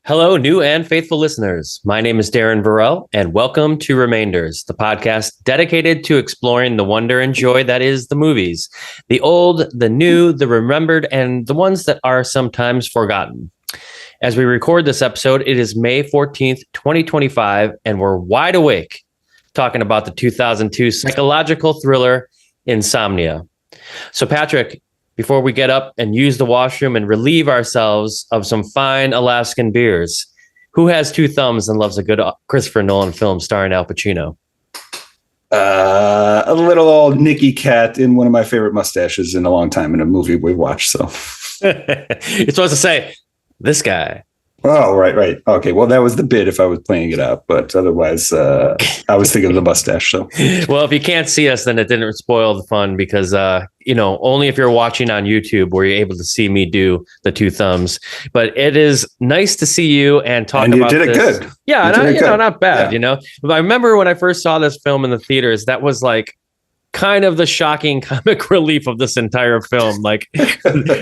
Hello, new and faithful listeners. My name is Darren Burrell, and welcome to Remainders, the podcast dedicated to exploring the wonder and joy that is the movies, the old, the new, the remembered, and the ones that are sometimes forgotten. As we record this episode, it is May 14th, 2025, and we're wide awake talking about the 2002 psychological thriller, Insomnia. So, Patrick, before we get up and use the washroom and relieve ourselves of some fine Alaskan beers, who has two thumbs and loves a good Christopher Nolan film starring Al Pacino? A little old Nicky Katt in one of my favorite mustaches in a long time in a movie we've watched. So you're supposed to say, this guy. Oh, right. Okay, well, that was the bit if I was playing it out, but otherwise, I was thinking of the mustache. So, well, if you can't see us, then it didn't spoil the fun because, only if you're watching on YouTube were you able to see me do the two thumbs. But it is nice to see you and talk about this. You did it good. Yeah, not bad. Yeah. I remember when I first saw this film in the theaters, that was like kind of the shocking comic relief of this entire film, like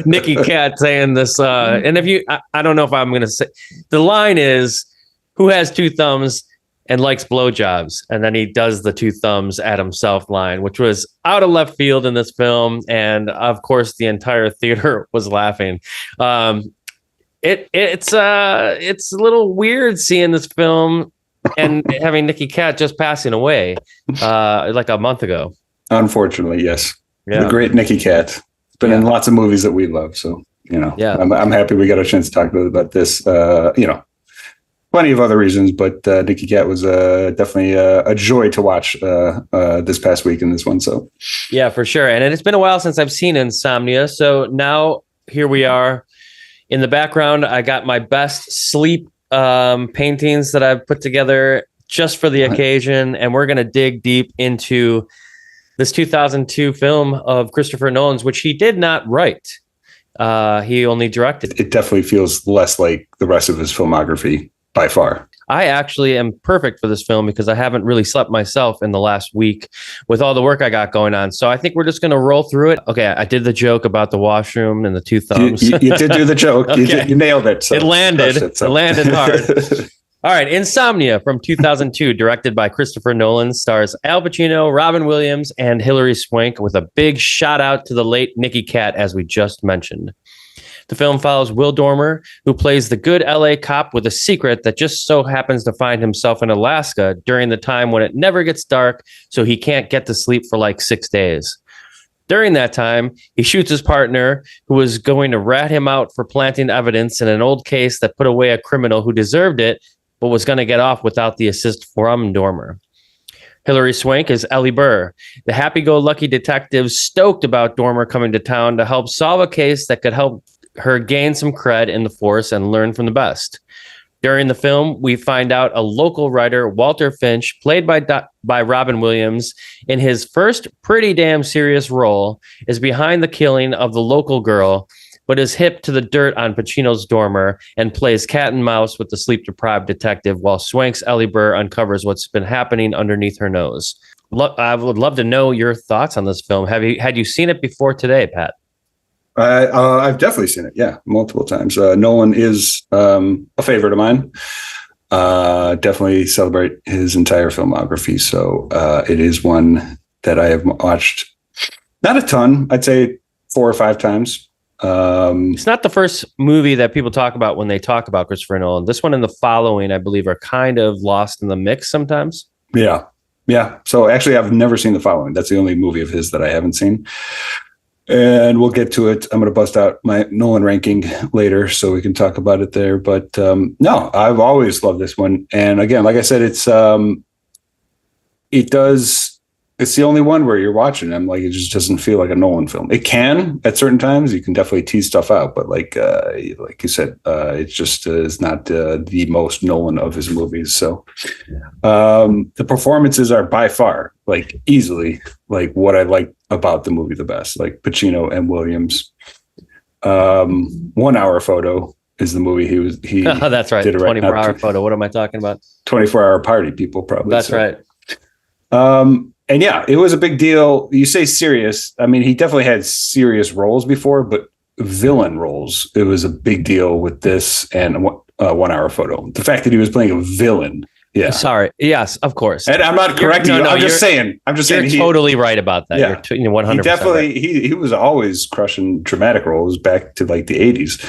Nicky Katt saying this. And if you, I don't know if I'm going to say, the line is, who has two thumbs and likes blowjobs? And then he does the two thumbs at himself line, which was out of left field in this film. And of course, the entire theater was laughing. It's a little weird seeing this film and having Nicky Katt just passing away like a month ago. Unfortunately, yes. Yeah. The great Nicky Katt. It's been in lots of movies that we love. So, I'm happy we got a chance to talk about this. Plenty of other reasons, but Nicky Katt was definitely a joy to watch this past week in this one. So, yeah, for sure. And it's been a while since I've seen Insomnia. So now here we are. In the background, I got my best sleep paintings that I've put together just for the occasion. And we're going to dig deep into this 2002 film of Christopher Nolan's, which he did not write. He only directed. It definitely feels less like the rest of his filmography by far. I actually am perfect for this film because I haven't really slept myself in the last week with all the work I got going on. So I think we're just going to roll through it. Okay, I did the joke about the washroom and the two thumbs. You did do the joke. Okay. You nailed it. So it landed. It landed hard. All right, Insomnia from 2002, directed by Christopher Nolan, stars Al Pacino, Robin Williams, and Hilary Swank, with a big shout out to the late Nicky Katt, as we just mentioned. The film follows Will Dormer, who plays the good LA cop with a secret that just so happens to find himself in Alaska during the time when it never gets dark, so he can't get to sleep for like 6 days. During that time, he shoots his partner, who was going to rat him out for planting evidence in an old case that put away a criminal who deserved it, but was going to get off without the assist from Dormer. Hilary Swank is Ellie Burr, the happy-go-lucky detective stoked about Dormer coming to town to help solve a case that could help her gain some cred in the force and learn from the best. During the film, we find out a local writer, Walter Finch, played by Robin Williams, in his first pretty damn serious role, is behind the killing of the local girl, but is hip to the dirt on Pacino's Dormer and plays cat and mouse with the sleep-deprived detective while Swank's Ellie Burr uncovers what's been happening underneath her nose. I would love to know your thoughts on this film. Had you seen it before today, Pat? I've definitely seen it, yeah, multiple times. Nolan is a favorite of mine. Definitely celebrate his entire filmography. So it is one that I have watched not a ton. I'd say 4 or 5 times. It's not the first movie that people talk about when they talk about Christopher Nolan. This one and The Following, I believe, are kind of lost in the mix sometimes. Yeah. So actually, I've never seen The Following. That's the only movie of his that I haven't seen. And we'll get to it. I'm going to bust out my Nolan ranking later so we can talk about it there. But no, I've always loved this one. And again, like I said, it's the only one where you're watching them, like, it just doesn't feel like a Nolan film. It can at certain times. You can definitely tease stuff out, but like you said, it just is not the most Nolan of his movies. So the performances are by far, like, easily, like, what I like about the movie the best. Like Pacino and Williams. 1 Hour Photo is the movie he that's right. 24-hour photo. What am I talking about? 24-hour party, people probably. That's right. And yeah, it was a big deal. You say serious. I mean, he definitely had serious roles before, but villain roles, it was a big deal with this. And 1 Hour Photo. The fact that he was playing a villain. Yeah. Sorry. Yes, of course. And I'm not correcting you. I'm just saying. You're totally right about that. Yeah. You're 100%. He definitely, right. he was always crushing dramatic roles back to like the 80s.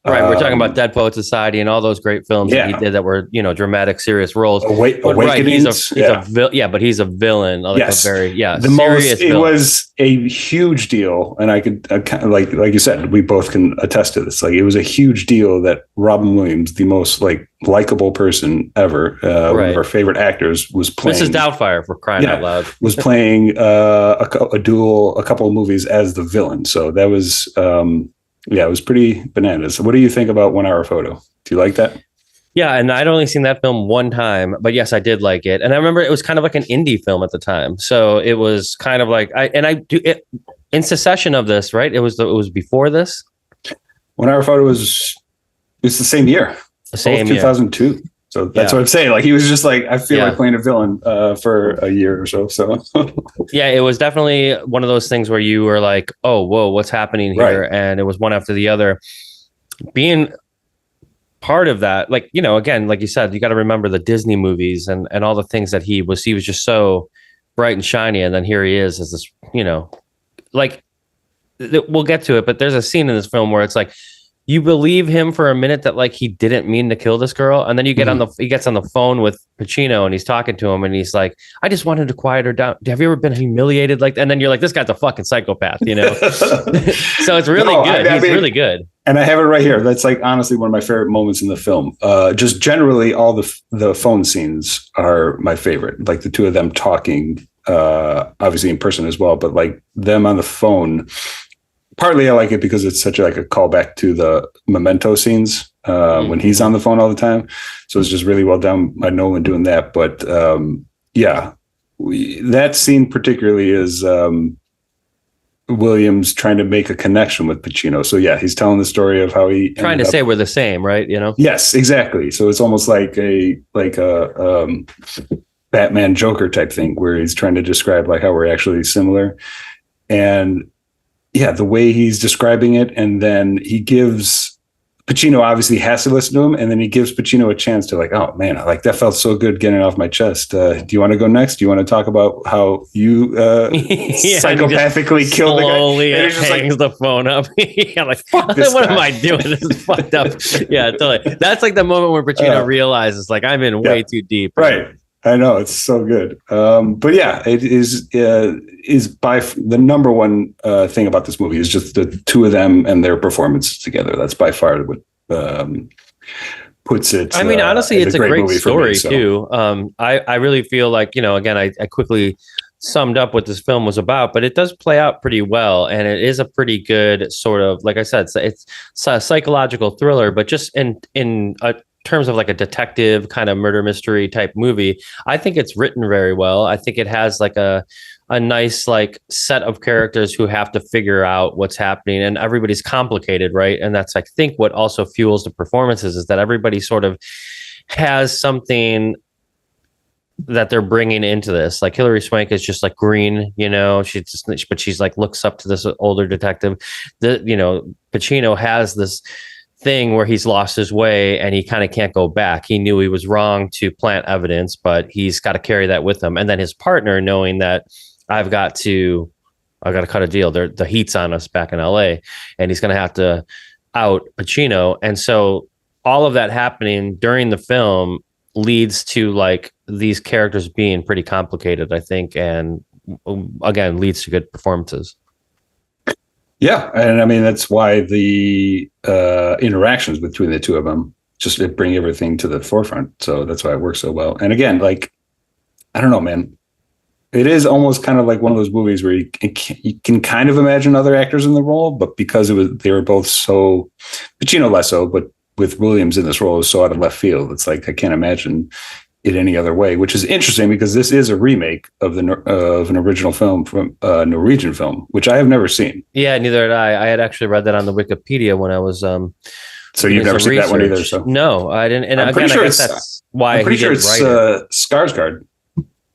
Right, we're talking about Dead Poet Society and all those great films that he did that were, dramatic, serious roles. Awakenings. Right, but he's a villain. Like yes, a very it villain. Was a huge deal, and I could kind of like you said, we both can attest to this. Like it was a huge deal that Robin Williams, the most like likable person ever, one of our favorite actors, was playing. Mrs. Doubtfire, for crying out loud, was playing a couple of movies as the villain. So that was. It was pretty bananas. What do you think about 1 Hour Photo? Do you like that? Yeah, and I'd only seen that film one time, but yes, I did like it. And I remember it was kind of like an indie film at the time, so it was kind of like in succession of this, right? It was before this. 1 Hour Photo was the same year, same 2002. So that's what I'm saying. Like he was just like, I feel like playing a villain for a year or so. So yeah, it was definitely one of those things where you were like, oh, whoa, what's happening here? Right. And it was one after the other. Being part of that, like, again, like you said, you got to remember the Disney movies and all the things that he was just so bright and shiny. And then here he is as this, like we'll get to it, but there's a scene in this film where it's like, you believe him for a minute that like he didn't mean to kill this girl, and then you get he gets on the phone with Pacino and he's talking to him and he's like, "I just wanted to quiet her down. Have you ever been humiliated like?" And then you're like, "This guy's a fucking psychopath," So it's really good. He's really good. And I have it right here. That's like honestly one of my favorite moments in the film. Just generally, all the phone scenes are my favorite. Like the two of them talking, obviously in person as well, but like them on the phone. Partly I like it because it's such a callback to the Memento scenes when he's on the phone all the time. So it's just really well done by Nolan doing that. But that scene particularly is Williams trying to make a connection with Pacino. So yeah, he's telling the story of how he trying to say we're the same, right? Yes, exactly. So it's almost like a Batman Joker type thing where he's trying to describe like how we're actually similar. And yeah, the way he's describing it, and then he gives Pacino obviously has to listen to him, and then he gives Pacino a chance to like, oh man, like that felt so good getting it off my chest. Do you want to go next? Do you want to talk about how you psychopathically killed the guy? Slowly hangs the phone up. Like what am I doing? This is fucked up. Yeah, totally. That's like the moment where Pacino realizes like I'm in way too deep. Right. I know, it's so good. But yeah, it is by the number one thing about this movie is just the two of them and their performances together. That's by far what puts it. I mean, honestly, it's a great story too. I really feel like, again, I quickly summed up what this film was about, but it does play out pretty well. And it is a pretty good sort of, like I said, it's a psychological thriller, but just in terms of like a detective kind of murder mystery type movie, I think it's written very well. I think it has like a nice like set of characters who have to figure out what's happening, and everybody's complicated, right? And that's I think what also fuels the performances is that everybody sort of has something that they're bringing into this. Like Hilary Swank is just like green, she's like looks up to this older detective. Pacino has this thing where he's lost his way and he kind of can't go back. He knew he was wrong to plant evidence, but he's got to carry that with him. And then his partner knowing that I've got to cut a deal. The heat's on us back in LA, and he's going to have to out Pacino. And so all of that happening during the film leads to like these characters being pretty complicated, I think. And again, leads to good performances. Yeah, and I mean that's why the interactions between the two of them just bring everything to the forefront. So that's why it works so well. And again, like I don't know, man, it is almost kind of like one of those movies where you can kind of imagine other actors in the role, but because they were both so Pacino less so, but with Williams in this role is so out of left field. It's like I can't imagine it any other way, which is interesting because this is a remake of an original film from a Norwegian film, which I have never seen. Yeah, neither had I. I had actually read that on the Wikipedia when I was. So you've never seen that one either? So no, I didn't. And again, I guess that's why I'm pretty sure it's Skarsgård,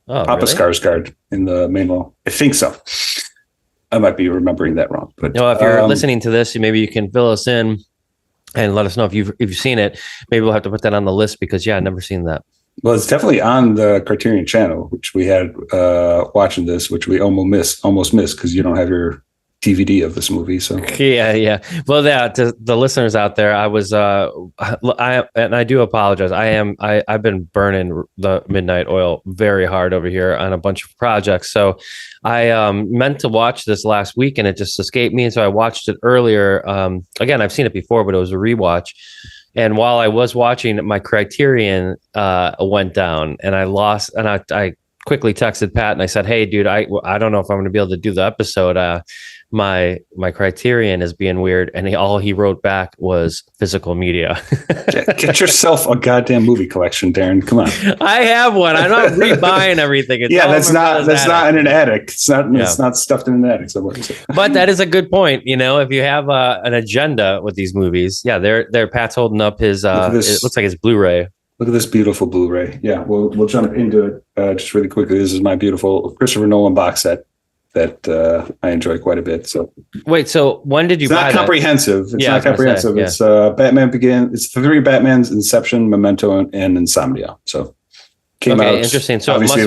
Papa really? Skarsgård in the main role. I think so. I might be remembering that wrong, but no. If you're listening to this, maybe you can fill us in. and let us know if you've seen it. Maybe we'll have to put that on the list because I've never seen that. Well, it's definitely on the Criterion channel, which we had watching this, which we almost missed because you don't have your DVD of this movie. So yeah. Well, to the listeners out there, I was I do apologize. I've been burning the midnight oil very hard over here on a bunch of projects. So I meant to watch this last week and it just escaped me. And so I watched it earlier. Again, I've seen it before, but it was a rewatch. And while I was watching, my Criterion went down, and I lost. And I quickly texted Pat and I said, "Hey, dude, I don't know if I'm going to be able to do the episode. My Criterion is being weird." And all he wrote back was physical media. Get yourself a goddamn movie collection, Darren. Come on. I have one. I'm not rebuying everything. That's not in an attic. It's not stuffed in an attic somewhere. But that is a good point. If you have an agenda with these movies, they're Pat's holding up his. It looks like his Blu-ray. Look at this beautiful Blu-ray. Yeah, we'll jump into it just really quickly. This is my beautiful Christopher Nolan box set that I enjoy quite a bit. So wait, so when did you buy that? It's not comprehensive. It's Batman Begins. It's the three Batmans: Inception, Memento, and Insomnia. So came out interesting. So obviously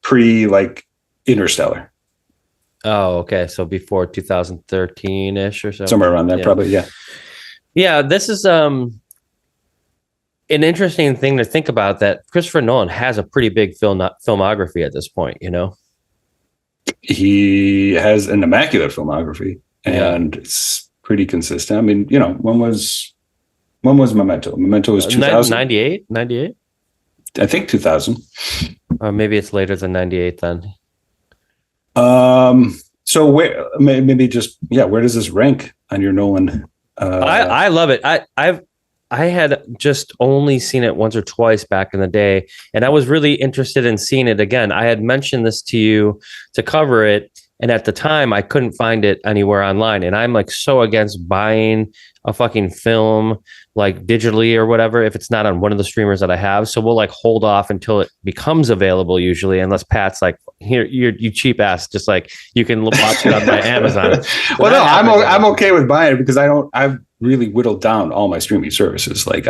pre Interstellar. Oh, okay. So before 2013-ish or so. Somewhere around there, probably. Yeah. Yeah, this is an interesting thing to think about, that Christopher Nolan has a pretty big filmography at this point, He has an immaculate filmography, and it's pretty consistent. I mean, when was Memento? Memento was 2000. 98? I think 2000. Maybe it's later than 98 then. So where does this rank on your Nolan? I love it. I had just only seen it once or twice back in the day, and I was really interested in seeing it again. I had mentioned this to you to cover it, and at the time I couldn't find it anywhere online. And I'm so against buying a fucking film digitally or whatever if it's not on one of the streamers that I have. So we'll hold off until it becomes available, usually, unless Pat's here, you cheap ass, just you can watch it on my Amazon. Well, no, I'm okay with buying it because I've really whittled down all my streaming services. I've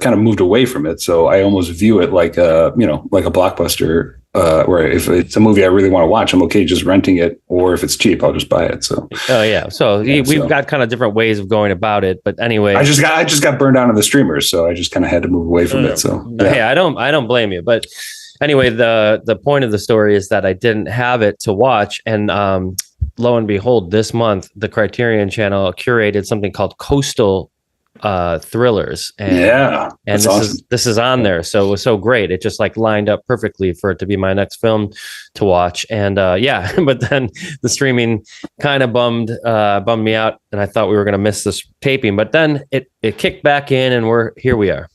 kind of moved away from it. So I almost view it like a Blockbuster, where if it's a movie I really want to watch, I'm okay just renting it, or if it's cheap, I'll just buy it. So we've got kind of different ways of going about it. But anyway, I just got burned out on the streamers, so I just kind of had to move away from it. So hey, I don't blame you. But anyway, the point of the story is that I didn't have it to watch, and lo and behold, this month the Criterion Channel curated something called Coastal Thrillers, and this is on there. So it was so great. It just lined up perfectly for it to be my next film to watch. And but then the streaming kind of bummed me out, and I thought we were going to miss this taping. But then it kicked back in, and here we are.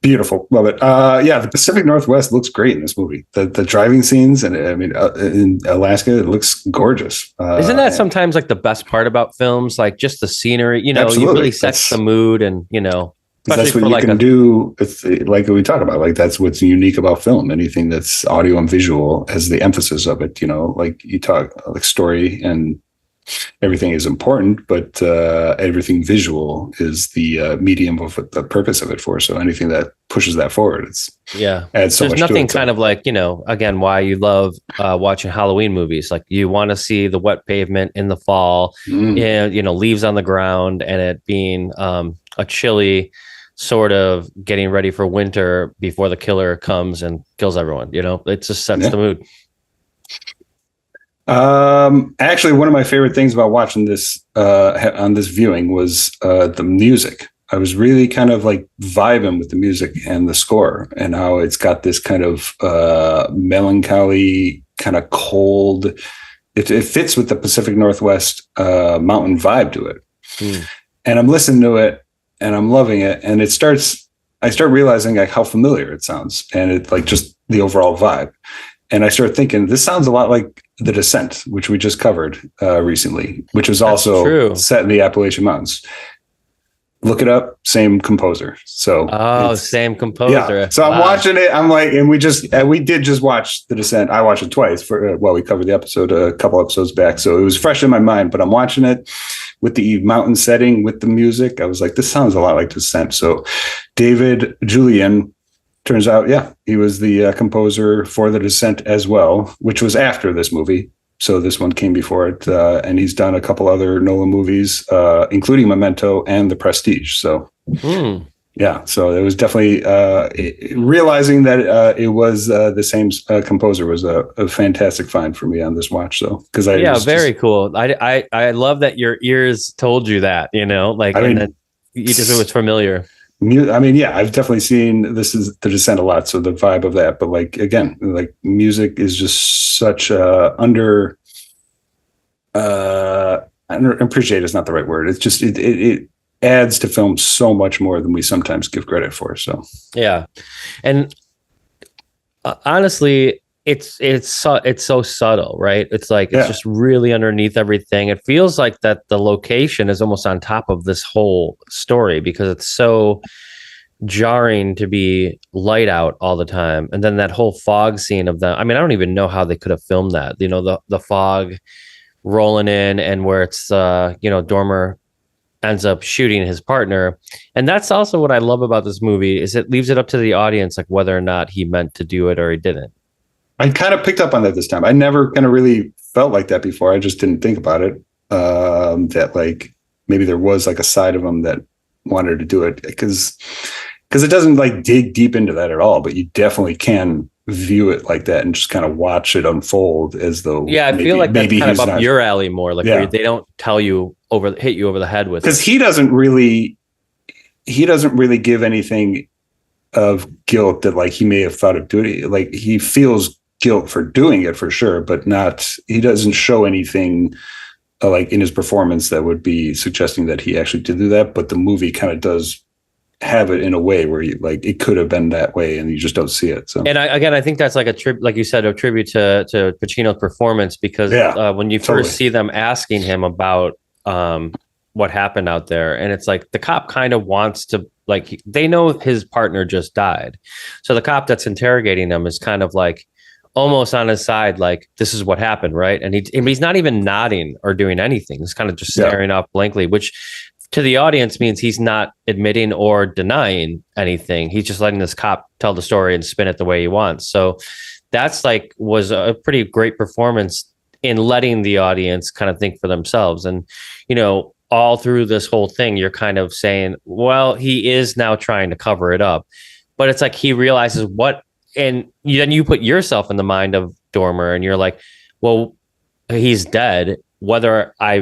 Beautiful. Love it. The Pacific Northwest looks great in this movie. The driving scenes, and I mean, in Alaska, it looks gorgeous. Isn't that sometimes the best part about films? Just the scenery, absolutely. You really sets the mood, and that's what you can do. It's like we talk about, that's what's unique about film. Anything that's audio and visual has the emphasis of it, you talk story and everything is important, but everything visual is the medium of the purpose of it for. So anything that pushes that forward, adds so There's much nothing to it. Kind of again, why you love watching Halloween movies. You want to see the wet pavement in the fall, and leaves on the ground, and it being a chilly sort of getting ready for winter before the killer comes and kills everyone. It just sets the mood. Actually, one of my favorite things about watching this on this viewing was the music. I was really kind of vibing with the music and the score, and how it's got this kind of melancholy, kind of cold. It fits with the Pacific Northwest mountain vibe to it. And I'm listening to it, and I'm loving it, and I start realizing how familiar it sounds, and it just the overall vibe. And I started thinking, this sounds a lot like The Descent, which we just covered recently, which was also set in the Appalachian Mountains. Look it up, same composer. So same composer. Yeah. So I'm watching it. I'm and we did just watch The Descent. I watched it twice we covered the episode a couple episodes back. So it was fresh in my mind, but I'm watching it. with the mountain setting, with the music. I was like, this sounds a lot like Descent. So David Julian, turns out, yeah, he was the composer for The Descent as well, which was after this movie. So this one came before it. And he's done a couple other Nolan movies, including Memento and The Prestige. So yeah, so it was definitely realizing that it was the same composer was a fantastic find for me on this watch. So because very cool. I love that your ears told you that, you know, like, and then you just, it was familiar. I mean, yeah, I've definitely seen this is The Descent a lot, so the vibe of that. But like again, like music is just such appreciate is not the right word. It's just it adds to film so much more than we sometimes give credit for. So yeah, and honestly, it's so subtle, right? It's like it's just really underneath everything. It feels like that the location is almost on top of this whole story because it's so jarring to be light out all the time, and then that whole fog scene of them. I mean, I don't even know how they could have filmed that. You know, the fog rolling in, and where it's Dormer ends up shooting his partner. And that's also what I love about this movie is it leaves it up to the audience, like whether or not he meant to do it or he didn't. I kind of picked up on that this time. I never kind of really felt like that before. I just didn't think about it. That like maybe there was like a side of him that wanted to do it because it doesn't like dig deep into that at all, but you definitely can view it like that and just kind of watch it unfold as though I feel like that's kind of up your alley more, like where they don't tell you hit you over the head with, because he doesn't really give anything of guilt that like he may have thought of doing it. Like he feels guilt for doing it for sure, but he doesn't show anything like in his performance that would be suggesting that he actually did do that. But the movie kind of does have it in a way where it could have been that way and you just don't see it. So, and I think that's like like you said, a tribute to Pacino's performance, because when you first see them asking him about what happened out there, and it's like the cop kind of wants to, like, they know his partner just died, so the cop that's interrogating him is kind of like almost on his side, like, this is what happened, right? And he's not even nodding or doing anything. He's kind of just staring off blankly, which to the audience means he's not admitting or denying anything. He's just letting this cop tell the story and spin it the way he wants. So that's was a pretty great performance in letting the audience kind of think for themselves. And, all through this whole thing, you're kind of saying, well, he is now trying to cover it up, but it's like he realizes what, and then you put yourself in the mind of Dormer and you're like, well, he's dead. Whether I,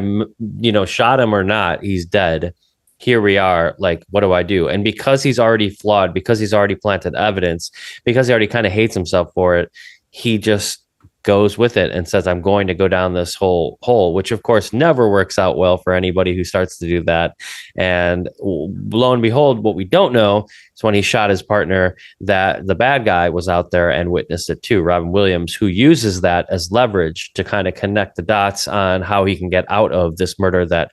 shot him or not, he's dead. Here we are. Like, what do I do? And because he's already flawed, because he's already planted evidence, because he already kind of hates himself for it, he just goes with it and says, I'm going to go down this whole hole, which of course never works out well for anybody who starts to do that. And lo and behold, what we don't know is when he shot his partner, that the bad guy was out there and witnessed it too, Robin Williams, who uses that as leverage to kind of connect the dots on how he can get out of this murder that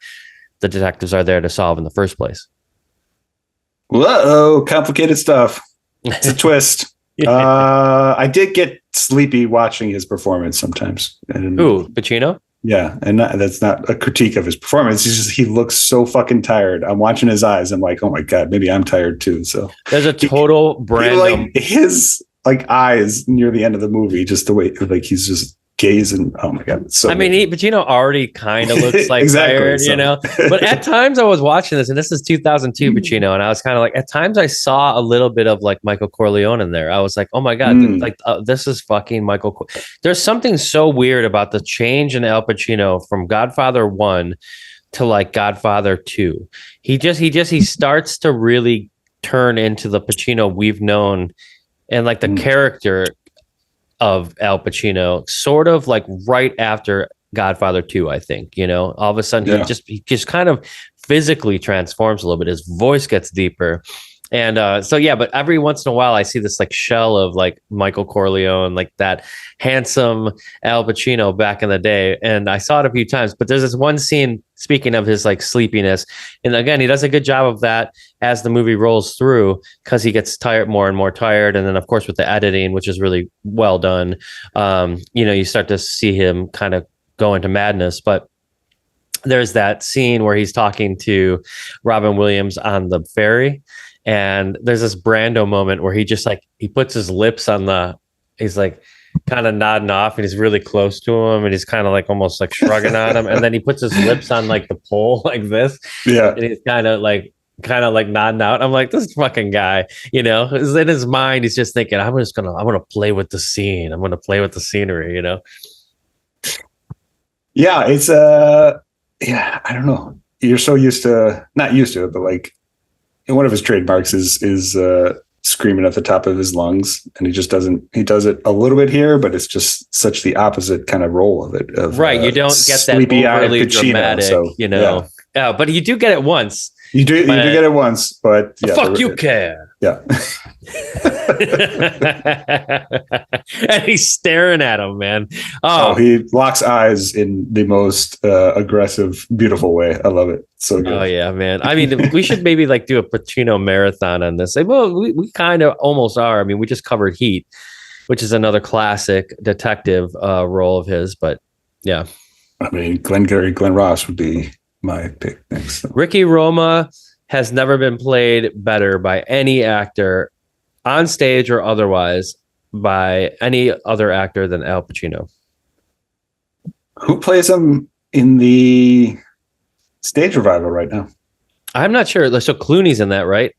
the detectives are there to solve in the first place. Whoa, complicated stuff. It's a twist. I did get sleepy watching his performance sometimes. Ooh, Pacino? Yeah, and that's not a critique of his performance. He looks so fucking tired. I'm watching his eyes. I'm like, oh my God, maybe I'm tired too. So there's a total brand. Like his eyes near the end of the movie, just the way like he's just gazing. Oh my God. So Pacino already kind of looks like exactly, tired, but at times I was watching this, and this is 2002 Pacino, and I was kind of like, at times I saw a little bit of like Michael Corleone in there. I was like, oh my God, this is fucking Michael. There's something so weird about the change in Al Pacino from Godfather 1 to like Godfather 2. He starts to really turn into the Pacino we've known, and like the character of Al Pacino sort of like right after Godfather 2, I think, all of a sudden he just kind of physically transforms a little bit. His voice gets deeper. And but every once in a while I see this like shell of like Michael Corleone, like that handsome Al Pacino back in the day. And I saw it a few times, but there's this one scene, speaking of his like sleepiness. And again, he does a good job of that as the movie rolls through, because he gets more and more tired. And then of course with the editing, which is really well done, you start to see him kind of go into madness. But there's that scene where he's talking to Robin Williams on the ferry, and there's this Brando moment where he just like he puts his lips on he's like kind of nodding off, and he's really close to him, and he's kind of like almost like shrugging on him, and then he puts his lips on like the pole like this, and he's kind of like nodding out. I'm like, this fucking guy, in his mind, he's just thinking, I'm gonna play with the scene, I'm gonna play with the scenery, Yeah, it's yeah, I don't know. You're so not used to it, but like one of his trademarks is screaming at the top of his lungs, and he does it a little bit here, but it's just such the opposite kind of role of it. Right. You don't get that overly dramatic, so, Yeah, but you do get it once. You do get it once, but yeah, fuck you care. Yeah. And he's staring at him, man. He locks eyes in the most aggressive, beautiful way. I love it. So good. Oh yeah, man. I mean, we should maybe like do a Pacino marathon on this. Well, we kind of almost are. I mean, we just covered Heat, which is another classic detective role of his. But yeah, I mean, Glenn Ross would be my pick next. Ricky Roma has never been played better by any actor on stage or otherwise by any other actor than Al Pacino. Who plays him in the stage revival right now? I'm not sure. So Clooney's in that, right?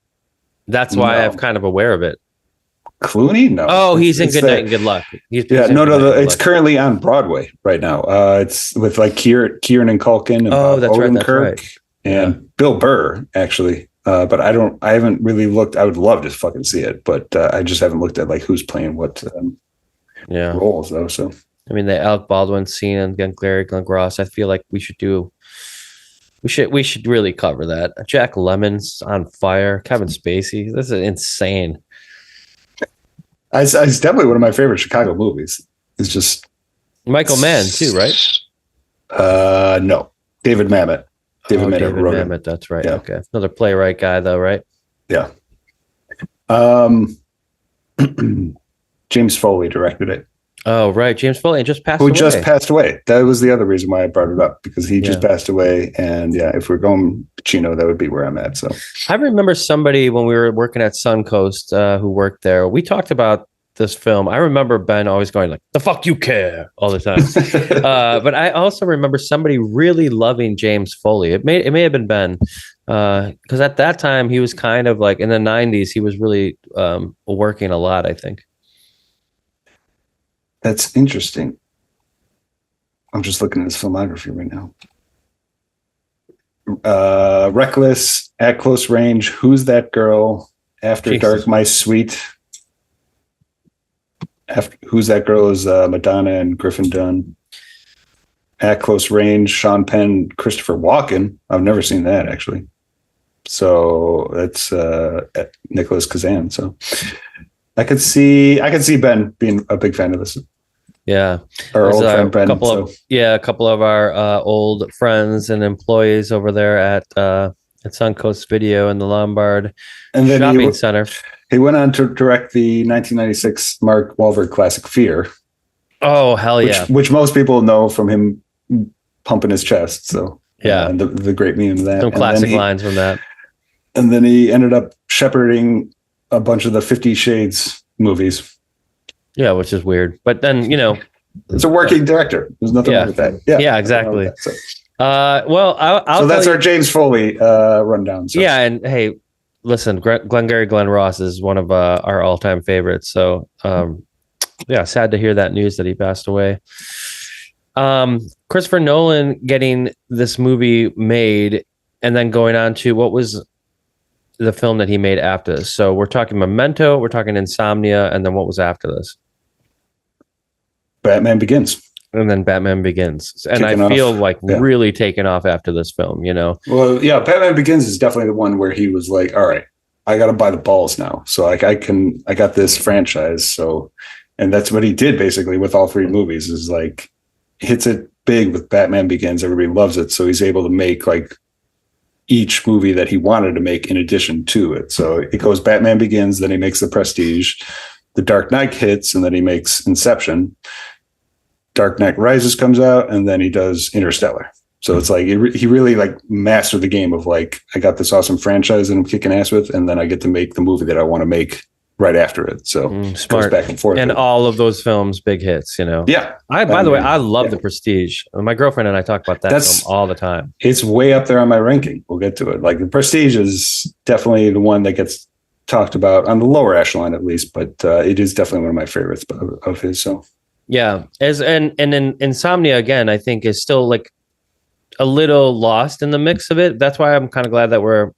That's why I'm kind of aware of it. Clooney? No. Oh, he's in Good Night and Good Luck. It's currently on Broadway right now. It's with like Kieran and Culkin and Bob Odenkirk and Bill Burr, actually. But I haven't really looked. I would love to fucking see it, but I just haven't looked at like who's playing what roles though. So I mean, the Alec Baldwin scene and Glenn Ross. I feel like we should really cover that. Jack Lemmon's on fire. Kevin Spacey. This is insane. It's definitely one of my favorite Chicago movies. It's just Michael Mann too, right? No, David Mamet. David Mamet. That's right. Yeah. Okay, another playwright guy, though, right? Yeah. James Foley directed it. Oh, right, James Foley, and just passed away. Who just passed away. That was the other reason why I brought it up, because he just passed away. And yeah, if we're going Pacino, that would be where I'm at. So I remember somebody when we were working at Suncoast who worked there. We talked about this film. I remember Ben always going like, "The fuck you care" all the time. But I also remember somebody really loving James Foley. It may have been Ben, because at that time he was kind of like in the 90s. He was really working a lot, I think. That's interesting. I'm just looking at his filmography right now. Reckless, At Close Range, Who's That Girl, After Dark, My Sweet. Who's That Girl is Madonna and Griffin Dunn. At Close Range, Sean Penn, Christopher Walken. I've never seen that, actually. So that's Nicholas Kazan. So I could see Ben being a big fan of this. Yeah, our old friend Ben. A couple of our old friends and employees over there at Suncoast Video in the Lombard Shopping Center. He went on to direct the 1996 Mark Wahlberg classic Fear. Oh, hell yeah! Which most people know from him pumping his chest. So yeah, the great meme of that. Some classic lines from that. And then he ended up shepherding a bunch of the 50 Shades movies. Yeah, which is weird. But then, it's a working director. There's nothing wrong with that. Yeah, exactly. So I'll so that's our James Foley rundown. So. Yeah, and hey, listen, Glenn Ross is one of our all-time favorites. So, sad to hear that news that he passed away. Christopher Nolan getting this movie made and then going on to what was the film that he made after this. So we're talking Memento, we're talking Insomnia, and then what was after this? Batman Begins. And then Batman Begins. And I feel really taken off after this film, Well, yeah, Batman Begins is definitely the one where he was like, all right, I got to buy the balls now. So I got this franchise. So, and that's what he did basically with all three movies is like hits it big with Batman Begins. Everybody loves it. So he's able to make like each movie that he wanted to make in addition to it. So it goes Batman Begins, then he makes The Prestige, The Dark Knight hits, and then he makes Inception. Dark Knight Rises comes out, and then he does Interstellar. So it's like he really like mastered the game of like, I got this awesome franchise that I'm kicking ass with, and then I get to make the movie that I want to make right after it. So smart. Goes back and forth. And all of those films, big hits, you know? Yeah. By the way, I love The Prestige. My girlfriend and I talk about that film all the time. It's way up there on my ranking. We'll get to it. Like The Prestige is definitely the one that gets talked about on the lower echelon, at least, but it is definitely one of my favorites of his. So yeah. And then Insomnia, again, I think is still like a little lost in the mix of it. That's why I'm kind of glad that we're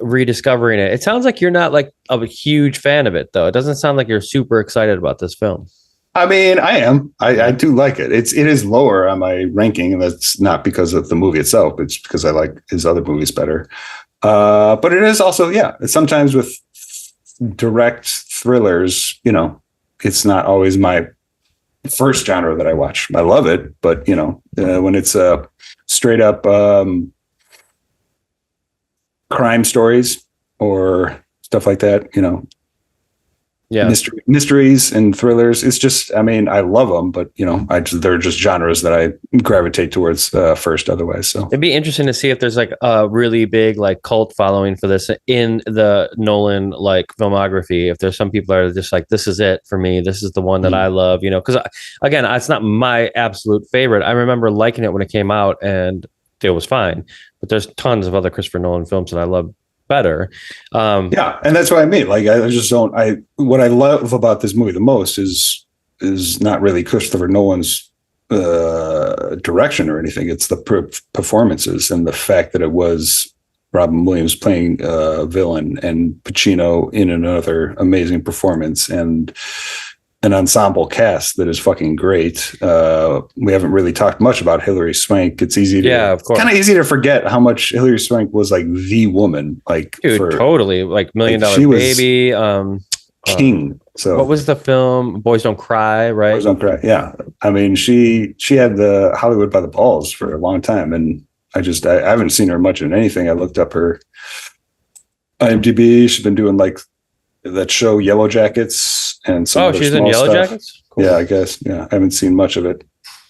rediscovering it. It sounds like you're not like a huge fan of it, though. It doesn't sound like you're super excited about this film. I mean, I am. I do like it. It is lower on my ranking, and that's not because of the movie itself. It's because I like his other movies better. But it is also, sometimes with direct thrillers, it's not always my first genre that I watch. I love it, but when it's straight up crime stories or stuff like that, mysteries and thrillers, it's just, I mean, I love them, but they're just genres that I gravitate towards first otherwise. So it'd be interesting to see if there's like a really big like cult following for this in the Nolan like filmography. If there's some people that are just like, this is it for me, this is the one that I love, because again, it's not my absolute favorite. I remember liking it when it came out and it was fine, but there's tons of other Christopher Nolan films that I love better. And that's what I mean. Like, I just don't. What I love about this movie the most is not really Christopher Nolan's direction or anything. It's the performances and the fact that it was Robin Williams playing a villain and Pacino in another amazing performance and an ensemble cast that is fucking great. We haven't really talked much about Hilary Swank. It's easy to, of course, kind of easy to forget how much Hilary Swank was like the woman, like totally like $1 Million Baby, king. So what was the film? Boys Don't Cry, right? Boys Don't Cry. Yeah. I mean, she had the Hollywood by the balls for a long time. And I haven't seen her much in anything. I looked up her IMDb. She's been doing like that show Yellow Jackets and some she's in Yellow Jackets? Cool. Yeah, I guess. Yeah, I haven't seen much of it.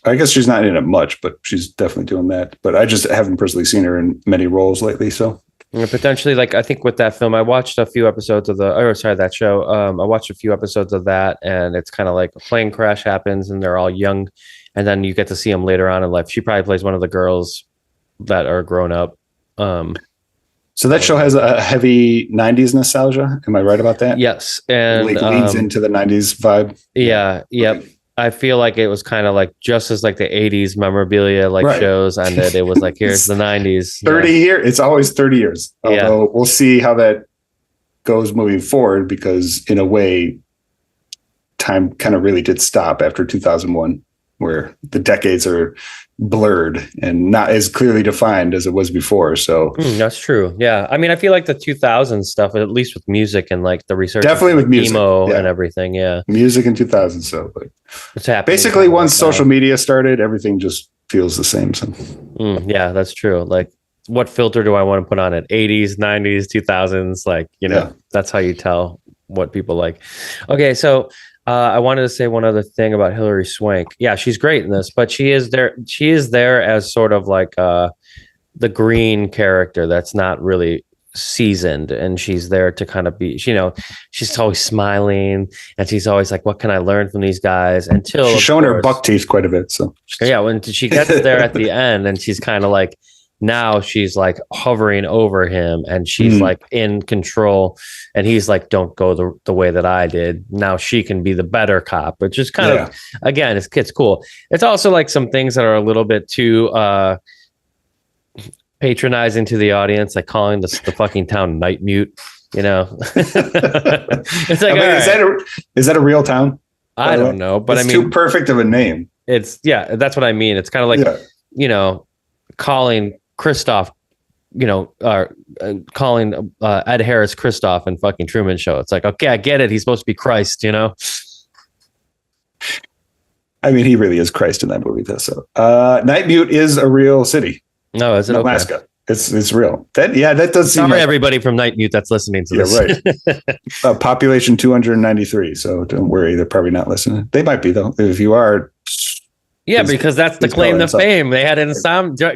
I guess she's not in it much, but she's definitely doing that. But I just haven't personally seen her in many roles lately. So potentially, like, I think with that film, I watched a few episodes of that show. I watched a few episodes of that, and it's kind of like a plane crash happens and they're all young, and then you get to see them later on in life. She probably plays one of the girls that are grown up. So that show has a heavy 90s nostalgia. Am I right about that? Yes. And it leans into the 90s vibe. Yeah. Yep. Okay. I feel like it was kind of like just as like the 80s memorabilia shows, and that it was like, here's the 90s. 30 years. It's always 30 years. Although we'll see how that goes moving forward, because in a way, time kind of really did stop after 2001, where the decades are blurred and not as clearly defined as it was before. So that's true. Yeah. I mean, I feel like the 2000s stuff, at least with music and like the research, definitely with music, emo and everything. Yeah. Music in 2000. So like, it's happening. Basically, once social media started, everything just feels the same. So yeah, that's true. Like, what filter do I want to put on it? 80s, 90s, 2000s. Like, that's how you tell what people like. Okay. So, I wanted to say one other thing about Hilary Swank. Yeah, she's great in this, but she is there. She is there as sort of like the green character that's not really seasoned, and she's there to kind of be. She's always smiling, and she's always like, "What can I learn from these guys?" Until she's showing her buck teeth quite a bit. So yeah, when she gets there at the end, and she's kind of like. Now she's like hovering over him, and she's like in control, and he's like, don't go the way that I did. Now she can be the better cop, which is kind of, again, it's cool. It's also like some things that are a little bit too patronizing to the audience, like calling the fucking town Night Mute, It's like, is that a real town? I don't know, but it's too perfect of a name. It's that's what I mean. It's kind of like, calling Christoff, calling Ed Harris Christoff in fucking Truman Show. It's like, okay, I get it. He's supposed to be Christ, I mean, he really is Christ in that movie, though. So, Night Mute is a real city. No, is it Alaska? Okay? It's real. That does seem. Sorry, everybody from Night Mute that's listening to this. Right. Population 293. So don't worry, they're probably not listening. They might be though. If you are. Yeah, because that's the claim to fame. They had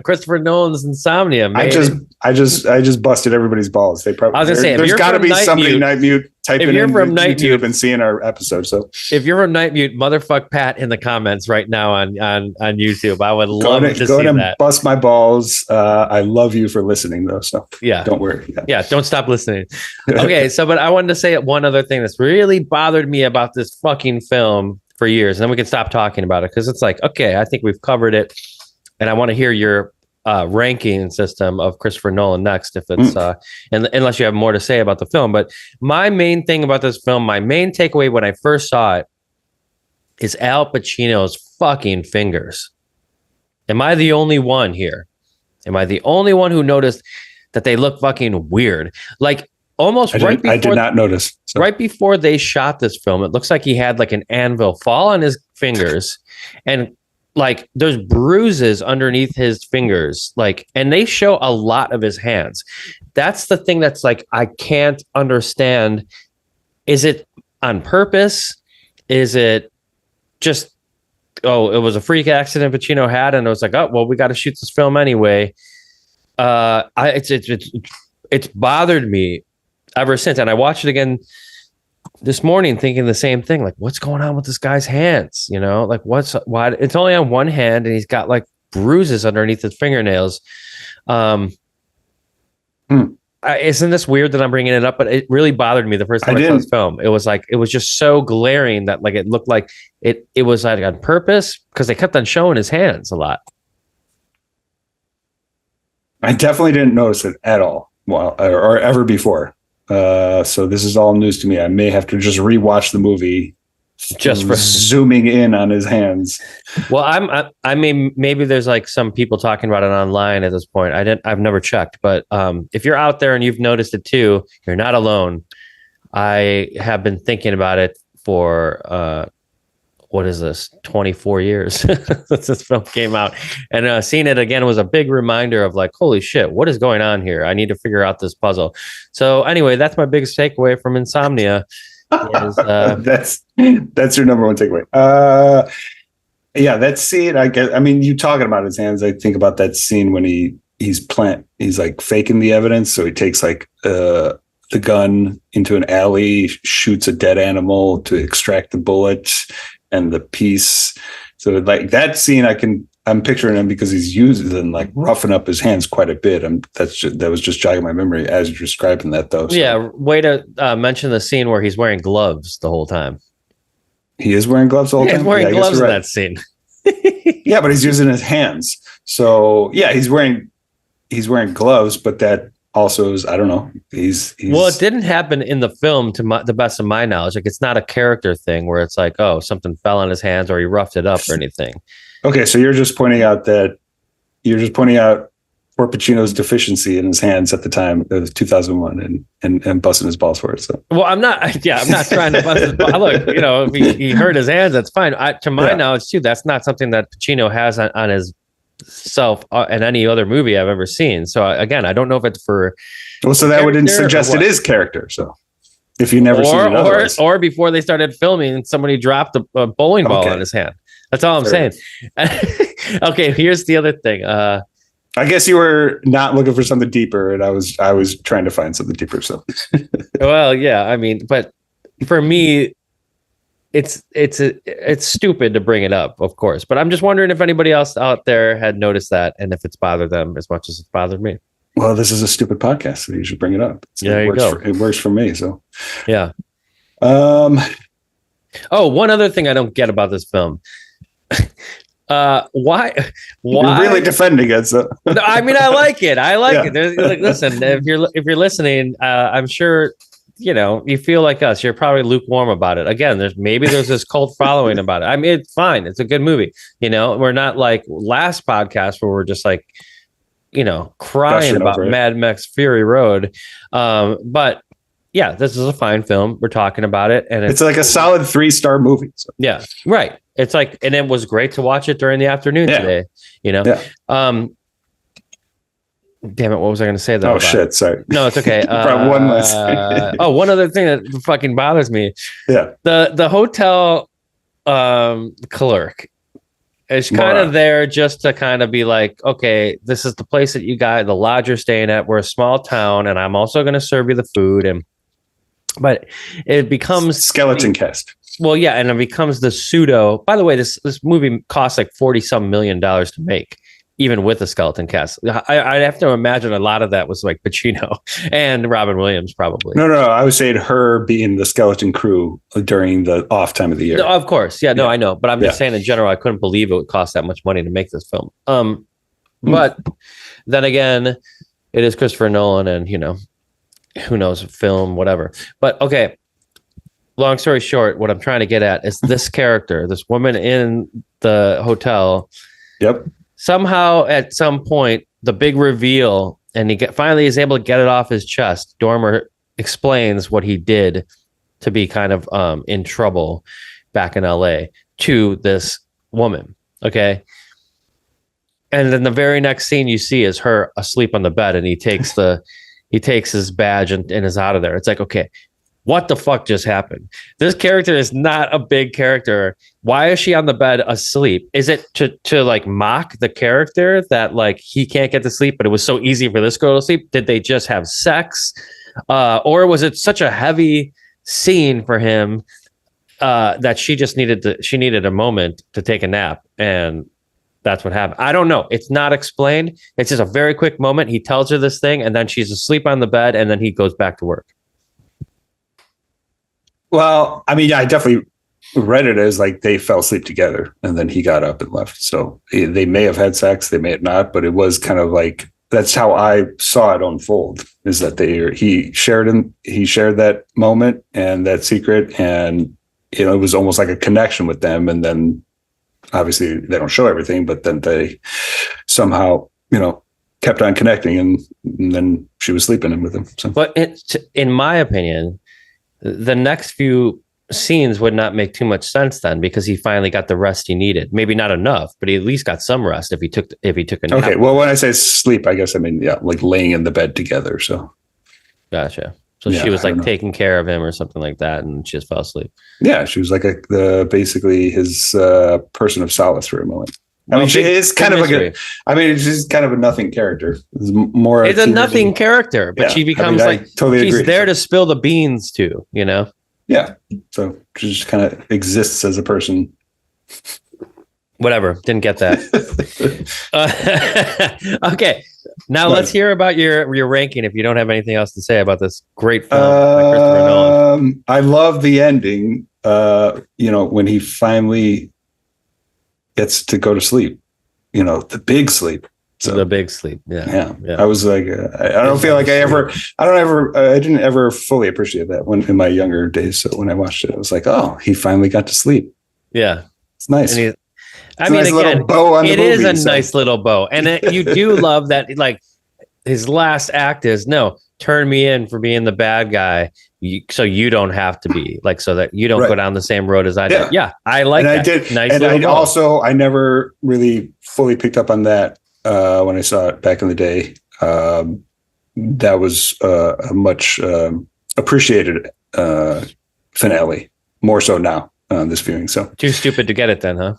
Christopher Nolan's Insomnia. I just busted everybody's balls. They probably. I was gonna say, there's got to be somebody Night Mute typing in YouTube and seeing our episode. So if you're from Night Mute, motherfuck Pat in the comments right now on YouTube. I would love to see that. And bust my balls. I love you for listening though. So yeah, don't worry. Yeah, don't stop listening. Okay, but I wanted to say one other thing that's really bothered me about this fucking film for years, and then we can stop talking about it because it's like, okay, I think we've covered it, and I want to hear your ranking system of Christopher Nolan next, if it's and unless you have more to say about the film. But my main thing about this film, my main takeaway when I first saw it, is Al Pacino's fucking fingers. Am I the only one here? Am I the only one who noticed that they look fucking weird? Like almost right before, I did not notice. So. Right before they shot this film, it looks like he had like an anvil fall on his fingers, and like there's bruises underneath his fingers, like, and they show a lot of his hands. That's the thing that's like, I can't understand. Is it on purpose? Is it just, it was a freak accident Pacino had, and it was like, oh, well, we got to shoot this film anyway. It's bothered me ever since. And I watched it again this morning thinking the same thing, like, what's going on with this guy's hands? You know, like why it's only on one hand and he's got like bruises underneath his fingernails. Isn't this weird that I'm bringing it up? But it really bothered me the first time I saw this film. It was like, it was just so glaring that like, it looked like it was like on purpose because they kept on showing his hands a lot. I definitely didn't notice it at all. Well, or ever before. So this is all news to me. I may have to just rewatch the movie just for zooming in on his hands. Well, I mean, maybe there's like some people talking about it online at this point. I've never checked, but if you're out there and you've noticed it too, you're not alone. I have been thinking about it for what is this, 24 years since this film came out, and seeing it again was a big reminder of like, holy shit, what is going on here? I need to figure out this puzzle. So anyway, that's my biggest takeaway from Insomnia. That's your number one takeaway. Yeah, that scene, I guess. I mean, you talking about his hands, I think about that scene when he's like faking the evidence. So he takes like the gun into an alley, shoots a dead animal to extract the bullet and the piece. So like that scene, I'm picturing him because he's using like roughing up his hands quite a bit. That was just jogging my memory as you're describing that though. So. Yeah. Way to mention the scene where he's wearing gloves the whole time. He is wearing gloves the whole time? He's wearing gloves in that scene. Yeah, but he's using his hands. So yeah, he's wearing gloves, but that also is, I don't know. He's well, it didn't happen in the film to the best of my knowledge. Like it's not a character thing where it's like, oh, something fell on his hands or he roughed it up or anything. Okay, so you're just pointing out poor Pacino's deficiency in his hands at the time of 2001 and busting his balls for it. So well, I'm not trying to bust his balls. Look, you know, if he hurt his hands, that's fine. To my knowledge too, that's not something that Pacino has on his self in any other movie I've ever seen. So again, I don't know if it's for so that wouldn't suggest it is character. So if you never seen it or before they started filming, somebody dropped a bowling ball on his hand. That's all I'm saying. Okay, here's the other thing. I guess you were not looking for something deeper, and I was trying to find something deeper. So well, yeah, I mean, but for me, it's stupid to bring it up, of course, but I'm just wondering if anybody else out there had noticed that and if it's bothered them as much as it's bothered me. Well, this is a stupid podcast, so you should bring it up. It works for me. So yeah. One other thing I don't get about this film. Why you're really defending it? So no, I mean, I like it. it. Like, listen, if you're listening, I'm sure. You know, you feel like us. You're probably lukewarm about it. Again, there's this cult following about it. I mean, it's fine. It's a good movie. You know, we're not like last podcast where we're just like, you know, crying about Mad Max Fury Road. But yeah, this is a fine film. We're talking about it, and it's like a solid 3-star movie. So. Yeah, right. It's like, and it was great to watch it during the afternoon today. You know. Yeah. Damn it! What was I going to say though? Oh shit! Sorry. No, it's okay. One less. One other thing that fucking bothers me. Yeah. The hotel clerk It's kind of there just to kind of be like, okay, this is the place that you got, the lodge you're staying at. We're a small town, and I'm also going to serve you the food. But it becomes skeleton cast. Well, yeah, and it becomes the pseudo. By the way, this movie costs like $40-some million to make, even with a skeleton cast. I'd have to imagine a lot of that was like Pacino and Robin Williams, probably. No. I was saying her being the skeleton crew during the off time of the year. No, of course, yeah, no, I know, but I'm just saying in general, I couldn't believe it would cost that much money to make this film. But then again, it is Christopher Nolan, and who knows, film, whatever. But okay. Long story short, what I'm trying to get at is this character, this woman in the hotel. Yep. Somehow, at some point, the big reveal, and he finally is able to get it off his chest. Dormer explains what he did to be kind of in trouble back in LA to this woman. Okay. And then the very next scene you see is her asleep on the bed, and he takes his badge and is out of there. It's like, okay, what the fuck just happened? This character is not a big character. Why is she on the bed asleep? Is it to like mock the character that like he can't get to sleep, but it was so easy for this girl to sleep? Did they just have sex? Or was it such a heavy scene for him that she just needed a moment to take a nap, and that's what happened? I don't know. It's not explained. It's just a very quick moment. He tells her this thing, and then she's asleep on the bed, and then he goes back to work. Well, I mean, I definitely read it as like they fell asleep together and then he got up and left. So they may have had sex, they may have not, but it was kind of like, that's how I saw it unfold, is that he shared that moment and that secret, and it was almost like a connection with them. And then obviously they don't show everything, but then they somehow, kept on connecting, and then she was sleeping with him. So, but in my opinion, the next few scenes would not make too much sense then, because he finally got the rest he needed. Maybe not enough, but he at least got some rest if he took a nap. Okay, well, when I say sleep, I guess I mean like laying in the bed together. So, gotcha. So she was like taking care of him or something like that, and she just fell asleep. Yeah, she was like basically his person of solace for a moment. Well, I mean, she is kind of it's just kind of a nothing character. It's a nothing character, but she becomes she's there to spill the beans too, Yeah. So she just kind of exists as a person. Whatever. Didn't get that. Okay. Now let's hear about your ranking if you don't have anything else to say about this great film by Christopher Nolan. I love the ending, when he finally gets to go to sleep, the big sleep. So the big sleep. Yeah. I was like, I don't feel like I didn't ever fully appreciate that in my younger days. So when I watched it, I was like, oh, he finally got to sleep. Yeah. It's nice. Again, it is a nice little bow. And you do love that, like, his last act is, no, turn me in for being the bad guy. So you don't have to be, like, so that you don't go down the same road as I did. Yeah, I like that. I did. Nice, and I never really fully picked up on that when I saw it back in the day. That was a much appreciated finale, more so now on this viewing. So too stupid to get it then, huh?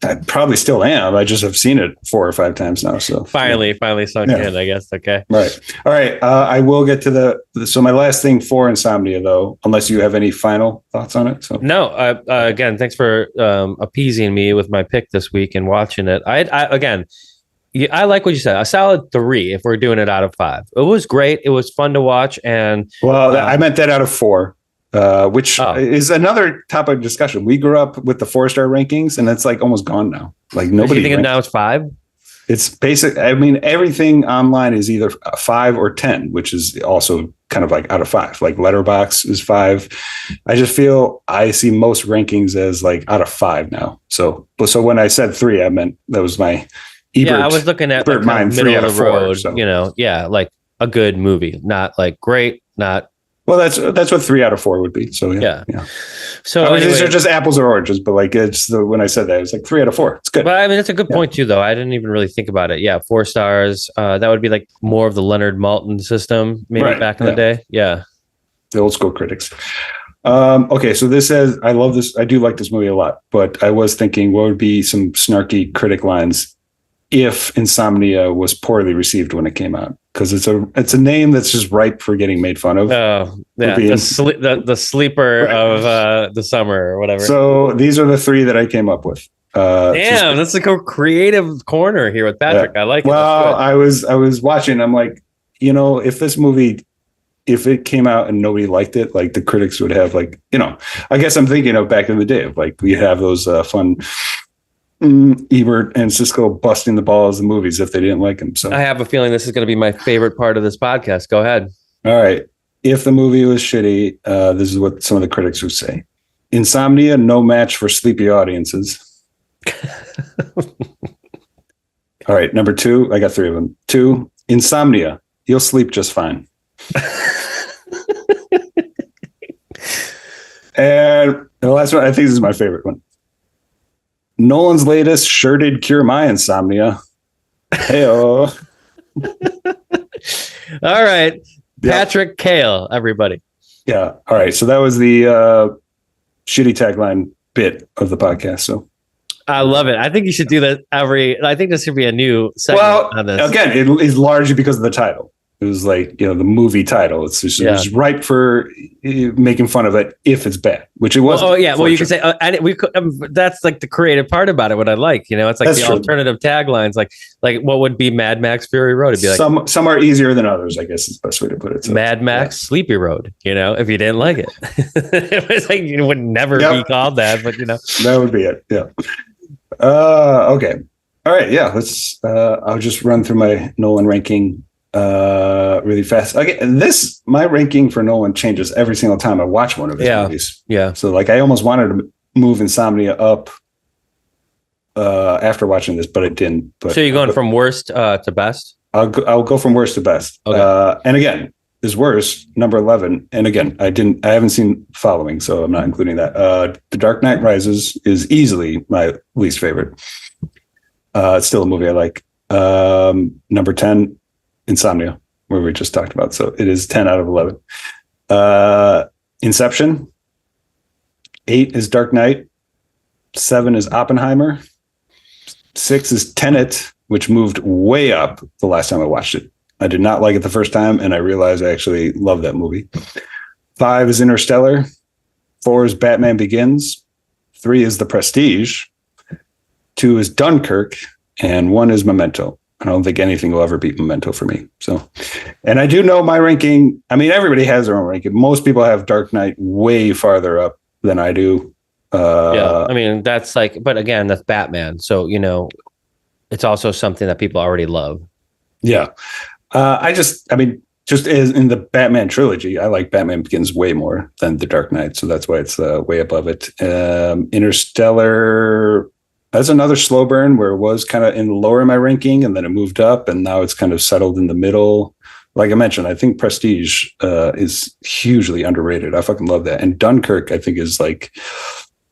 I probably still am. I just have seen it 4 or 5 times now. So finally sunk in, I guess. Okay. Right. All right. I will get to so my last thing for Insomnia, though, unless you have any final thoughts on it. So no. Again, thanks for appeasing me with my pick this week and watching it. I like what you said. A solid 3 if we're doing it out of 5. It was great. It was fun to watch. And I meant that out of 4. Which is another topic of discussion. We grew up with the 4-star rankings, and it's like almost gone now. Like nobody. You think now it's 5? It's basic. I mean, everything online is either 5 or 10, which is also kind of like out of 5. Like Letterboxd is 5. I just feel I see most rankings as like out of 5 now. So when I said 3, I meant that was my Ebert. Yeah, I was looking at like mine, middle 3 out of the 4, road. so. Like a good movie, not like great, not. Well, that's what 3 out of 4 would be. So yeah. So these are just apples or oranges, but like when I said that, it's like 3 out of 4. It's good. But I mean, it's a good point too, though. I didn't even really think about it. Yeah, 4 stars. That would be like more of the Leonard Maltin system, maybe back in the day. Yeah, the old school critics. Okay, so this says, I love this. I do like this movie a lot, but I was thinking what would be some snarky critic lines if Insomnia was poorly received when it came out, because it's a name that's just ripe for getting made fun of. Oh, yeah, the sleeper of the summer or whatever. So these are the three that I came up with. Damn, that's like a creative corner here with Patrick. I like it. Well, I was watching. I'm like, if this movie, if it came out and nobody liked it, like the critics would have like, I guess I'm thinking of back in the day of like we have those fun Ebert and Siskel busting the balls of the movies if they didn't like them. So I have a feeling this is going to be my favorite part of this podcast. Go ahead. All right. If the movie was shitty, this is what some of the critics would say. Insomnia, no match for sleepy audiences. All right. Number 2, I got 3 of them. 2, Insomnia, you'll sleep just fine. And the last one, I think this is my favorite one. Nolan's latest sure did cure my insomnia. Hey-oh. All right. Patrick Kale, everybody. Yeah. All right. So that was the shitty tagline bit of the podcast. So I love it. I think you should do that I think this should be a new segment on this. Again, it is largely because of the title. It was like, the movie title. It's just it's ripe for making fun of it if it's bad, which it wasn't. Oh, yeah. Well, you could say, and we could, that's like the creative part about it. What I like, it's like that's the alternative taglines, like what would be Mad Max Fury Road? It'd be like some are easier than others, I guess is the best way to put it. So, Mad Max Sleepy Road, if you didn't like it, it was like, it would never be called that, but that would be it. Yeah. Okay. All right. Yeah. Let's, I'll just run through my Nolan ranking really fast. Again, my ranking for Nolan changes every single time I watch one of his movies. Yeah. So like I almost wanted to move Insomnia up after watching this, but it didn't. But, so you're going from worst to best? I'll go from worst to best. Okay. And again, is worst, number 11. And again, I haven't seen Following, so I'm not including that. The Dark Knight Rises is easily my least favorite. It's still a movie I like. Number 10, Insomnia, where we just talked about. So it is 10 out of 11. Inception. 8 is Dark Knight. 7 is Oppenheimer. 6 is Tenet, which moved way up the last time I watched it. I did not like it the first time, and I realized I actually love that movie. 5 is Interstellar. 4 is Batman Begins. 3 is The Prestige. 2 is Dunkirk. And 1 is Memento. I don't think anything will ever beat Memento for me. So, and I do know my ranking. I mean, everybody has their own ranking. Most people have Dark Knight way farther up than I do. I mean, that's like, but again, that's Batman. So, it's also something that people already love. Yeah. Just as in the Batman trilogy, I like Batman Begins way more than The Dark Knight. So that's why it's way above it. Interstellar, that's another slow burn where it was kind of in the lower in my ranking and then it moved up and now it's kind of settled in the middle. Like I mentioned, I think Prestige is hugely underrated. I fucking love that. And Dunkirk, I think, is like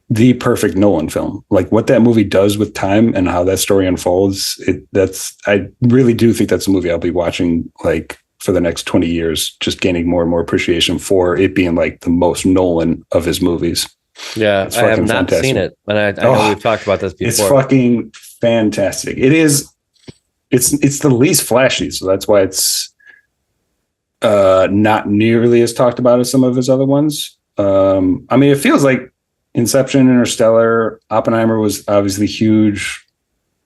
the perfect Nolan film. Like what that movie does with time and how that story unfolds. I really do think that's a movie I'll be watching like for the next 20 years, just gaining more and more appreciation for it being like the most Nolan of his movies. Yeah, I have not seen it, but I know we've talked about this before. It's fucking fantastic. It is. It's the least flashy, so that's why it's not nearly as talked about as some of his other ones. I mean, it feels like Inception, Interstellar, Oppenheimer was obviously huge,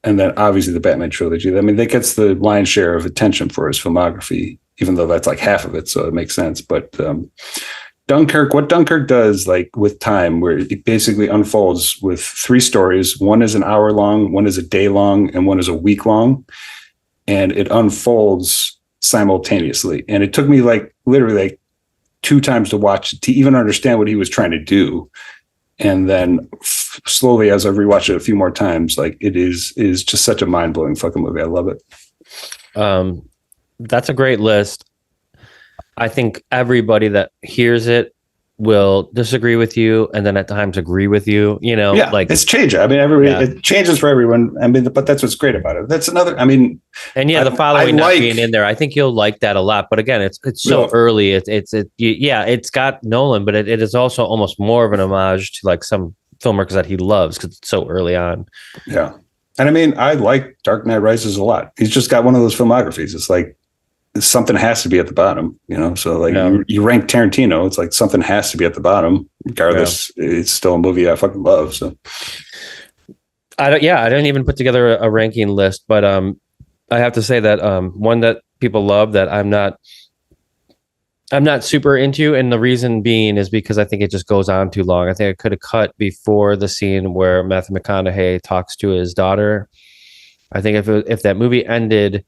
and then obviously the Batman trilogy. I mean, that gets the lion's share of attention for his filmography, even though that's like half of it, so it makes sense. But Dunkirk, what Dunkirk does, like with time, where it basically unfolds with 3 stories. One is an hour long, one is a day long, and one is a week long. And it unfolds simultaneously. And it took me like literally like 2 times to watch to even understand what he was trying to do. And then slowly, as I've rewatched it a few more times, like it is just such a mind blowing fucking movie. I love it. That's a great list. I think everybody that hears it will disagree with you and then at times agree with you, Yeah, like it's changing. I mean, it changes for everyone. I mean, but that's what's great about it. That's another, I mean, and the following not being in there, I think you'll like that a lot. But again, it's so early. It's got Nolan, but it is also almost more of an homage to like some filmmakers that he loves because it's so early on. Yeah. And I mean, I like Dark Knight Rises a lot. He's just got one of those filmographies. It's like something has to be at the bottom, so like you rank Tarantino, it's like something has to be at the bottom regardless. It's still a movie I fucking love. So I didn't even put together a ranking list, but I have to say that one that people love that I'm not super into, and the reason being is because I think it just goes on too long. I think I could have cut before the scene where Matthew McConaughey talks to his daughter. I think if that movie ended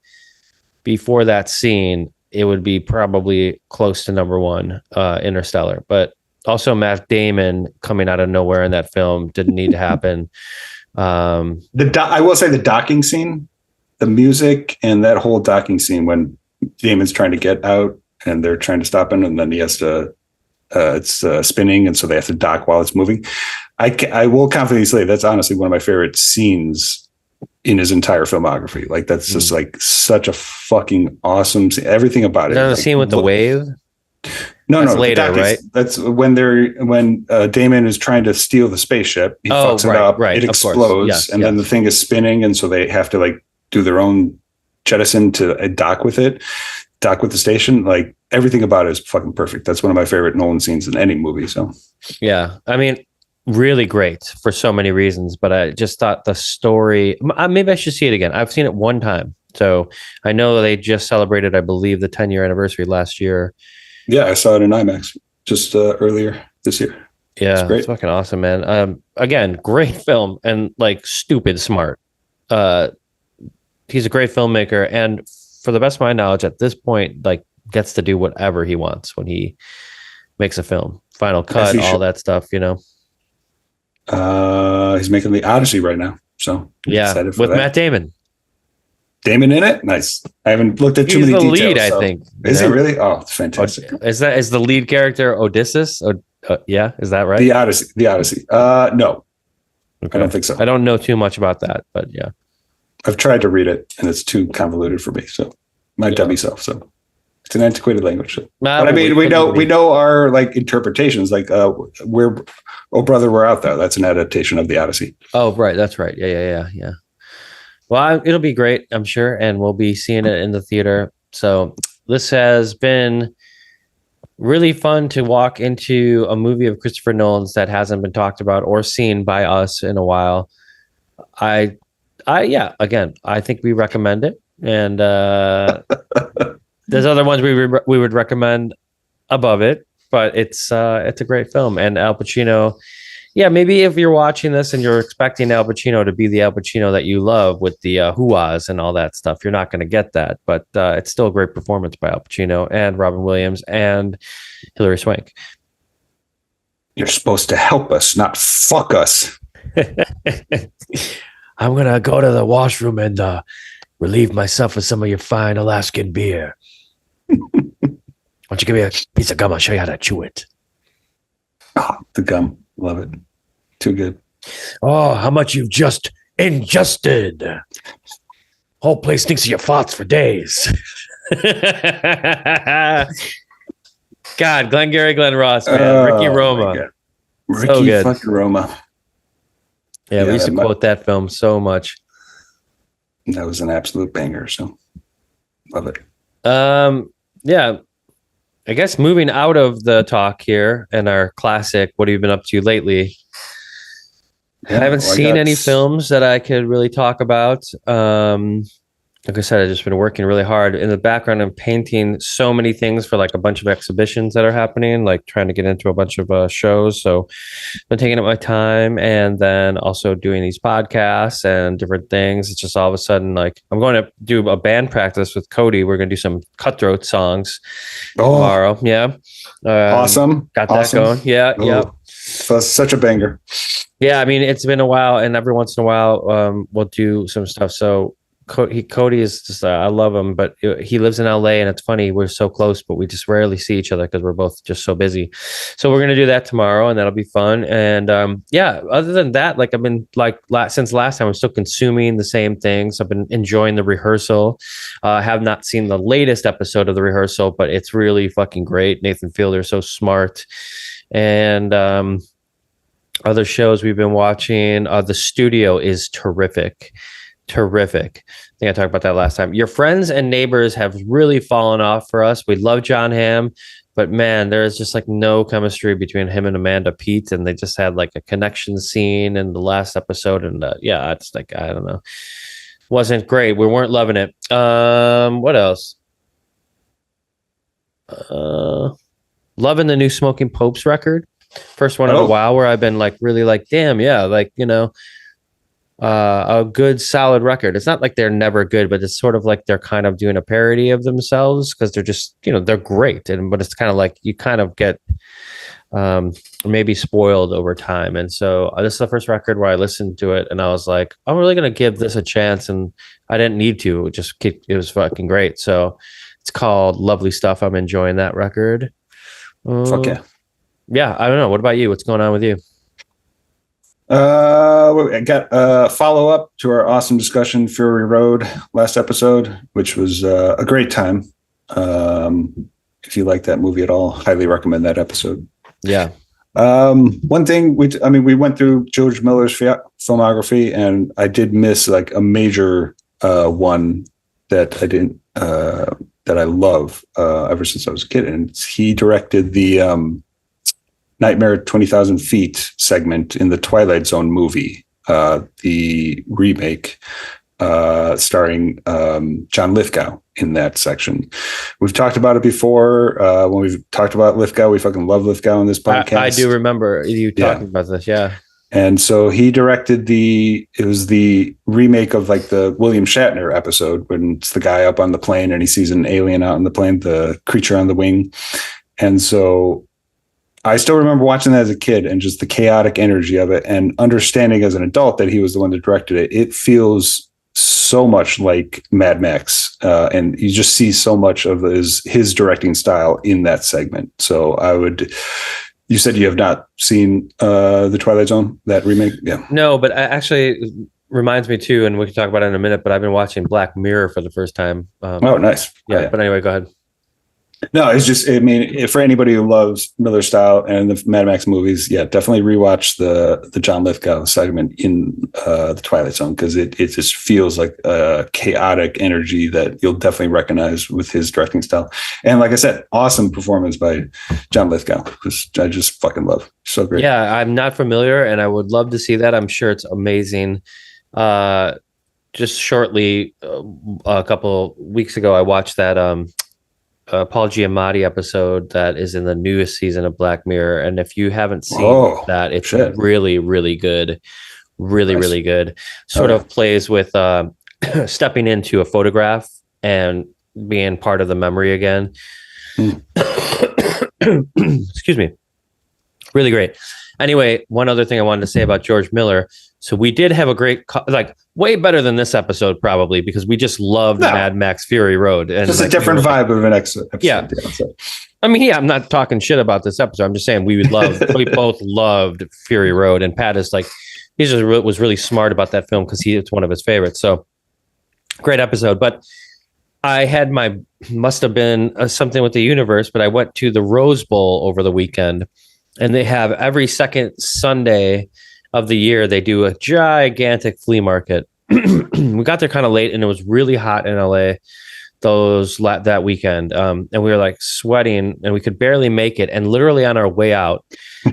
before that scene, it would be probably close to number one, Interstellar. But also Matt Damon coming out of nowhere in that film didn't need to happen. I will say the docking scene, the music, and that whole docking scene when Damon's trying to get out and they're trying to stop him, and then he has to, it's spinning, and so they have to dock while it's moving. I will confidently say that's honestly one of my favorite scenes in his entire filmography. Like that's just like such a fucking awesome scene. Everything about it. Is that the scene with the wave? No, later, right? That's when Damon is trying to steal the spaceship. He fucks it up. Right. It explodes, yes, and then the thing is spinning, and so they have to like do their own jettison to dock with the station. Like everything about it is fucking perfect. That's one of my favorite Nolan scenes in any movie. So yeah, I mean, really great for so many reasons, but I just thought the story, maybe I should see it again. I've seen it one time. So I know they just celebrated, I believe, the 10-year anniversary last year. Yeah, I saw it in IMAX just earlier this year. Yeah, it's fucking awesome, man. Again, great film and like stupid smart. He's a great filmmaker, and for the best of my knowledge, at this point, like gets to do whatever he wants when he makes a film. Final cut, all that stuff, He's making the Odyssey right now, so yeah, with Matt Damon. Damon in it, nice. I haven't looked at too many details. He's the lead, I think. Is he really? Oh, it's fantastic. Is the lead character Odysseus? Yeah, is that right? The Odyssey. No, okay. I don't think so. I don't know too much about that, but yeah, I've tried to read it and it's too convoluted for me. So my dummy self. So it's an antiquated language. But I mean, we know our like interpretations. Like we're Oh Brother, We're Out There. That's an adaptation of the Odyssey. Oh, right. That's right. Yeah. Well, it'll be great, I'm sure, and we'll be seeing it in the theater. So this has been really fun to walk into a movie of Christopher Nolan's that hasn't been talked about or seen by us in a while. I think we recommend it, and there's other ones we would recommend above it, but it's a great film, and Al Pacino. Yeah, maybe if you're watching this and you're expecting Al Pacino to be the Al Pacino that you love with the hoo-ahs and all that stuff, you're not going to get that. But it's still a great performance by Al Pacino and Robin Williams and Hilary Swank. You're supposed to help us, not fuck us. I'm going to go to the washroom and relieve myself with some of your fine Alaskan beer. Why don't you give me a piece of gum? I'll show you how to chew it. Oh, the gum. Love it. Too good. Oh, how much you've just ingested. Whole place thinks of your farts for days. God, Glenn Ross, man. Ricky Roma. Ricky fucking Roma. Yeah, we used to quote that film so much. That was an absolute banger. So love it. Yeah. I guess moving out of the talk here and our classic, what have you been up to lately? I haven't seen any films that I could really talk about. Like I said, I've just been working really hard. In the background, I'm painting so many things for like a bunch of exhibitions that are happening, like trying to get into a bunch of shows. So I've been taking up my time and then also doing these podcasts and different things. It's just all of a sudden like I'm going to do a band practice with Cody. We're going to do some Cutthroat songs tomorrow. Yeah. Awesome. Got that going. Yeah. Oh, yeah. So it's such a banger. Yeah. I mean, it's been a while and every once in a while we'll do some stuff. So Cody is just I love him, but he lives in LA, and it's funny, we're so close, but we just rarely see each other because we're both just so busy. So we're gonna do that tomorrow, and that'll be fun. And yeah, other than that, like I've been since last time, I'm still consuming the same things. I've been enjoying The Rehearsal. I have not seen the latest episode of The Rehearsal, but it's really fucking great. Nathan Fielder is so smart. And other shows we've been watching, The Studio is terrific. I think I talked about that last time. Your Friends and Neighbors have really fallen off for us. We love John Hamm, but man, there is just like no chemistry between him and Amanda Peet, and they just had like a connection scene in the last episode, and yeah, it's like, I don't know, wasn't great. We weren't loving it. What else? Loving the new Smoking Popes record. First one in a while where I've been like really like, damn, yeah, like, you know, a good solid record. It's not like they're never good, but it's sort of like they're kind of doing a parody of themselves because they're just, you know, they're great. But it's kind of like you kind of get maybe spoiled over time. And so this is the first record where I listened to it and I was like, I'm really going to give this a chance. And I didn't need to. It was fucking great. So it's called Lovely Stuff. I'm enjoying that record. Fuck yeah. Yeah, I don't know. What about you? What's going on with you? I got a follow-up to our awesome discussion, Fury Road, last episode, which was a great time. If you like that movie at all, highly recommend that episode. Yeah. One thing we went through George Miller's filmography, and I did miss like a major one that I didn't that I love ever since I was a kid, and he directed the Nightmare at 20,000 Feet segment in the Twilight Zone movie, the remake, starring John Lithgow in that section. We've talked about it before. When we've talked about Lithgow, we fucking love Lithgow in this podcast. I do remember you talking about this, yeah. And so he directed it was the remake of like the William Shatner episode when it's the guy up on the plane and he sees an alien out on the plane, the creature on the wing. And so I still remember watching that as a kid and just the chaotic energy of it, and understanding as an adult that he was the one that directed it. It feels so much like Mad Max, and you just see so much of his directing style in that segment. So you said you have not seen the Twilight Zone, that remake? Yeah. No, but actually it reminds me too, and we can talk about it in a minute, but I've been watching Black Mirror for the first time. Oh, nice. Yeah, but anyway, go ahead. No, it's just, I mean, for anybody who loves Miller style and the Mad Max movies, yeah, definitely rewatch the John Lithgow segment in the Twilight Zone, because it just feels like a chaotic energy that you'll definitely recognize with his directing style. And like I said, awesome performance by John Lithgow, which I just fucking love. So great. Yeah, I'm not familiar, and I would love to see that. I'm sure it's amazing. Just shortly, a couple weeks ago, I watched that Paul Giamatti episode that is in the newest season of Black Mirror, and if you haven't seen that, it's really, really good. Really good. Sort of plays with stepping into a photograph and being part of the memory again. Excuse me. Really great. Anyway, one other thing I wanted to say about George Miller. So we did have a great, way better than this episode probably, because we just loved Mad Max Fury Road. And just a different vibe of an episode. Yeah. I mean, yeah, I'm not talking shit about this episode. I'm just saying we both loved Fury Road, and Pat is like, he just was really smart about that film because it's one of his favorites. So great episode. But I had must have been something with the universe, but I went to the Rose Bowl over the weekend, and they have every second Sunday of the year, they do a gigantic flea market. We got there kind of late, and it was really hot in LA that weekend. And we were like sweating, and we could barely make it. And literally on our way out,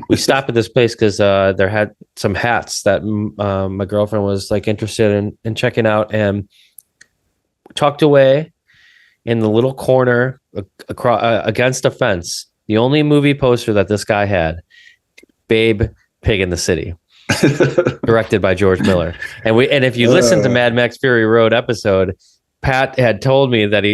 we stopped at this place because there had some hats that my girlfriend was like interested in checking out, and tucked away in the little corner against a fence, the only movie poster that this guy had, Babe, Pig in the City. Directed by George Miller. And if you listen to Mad Max Fury Road episode, Pat had told me that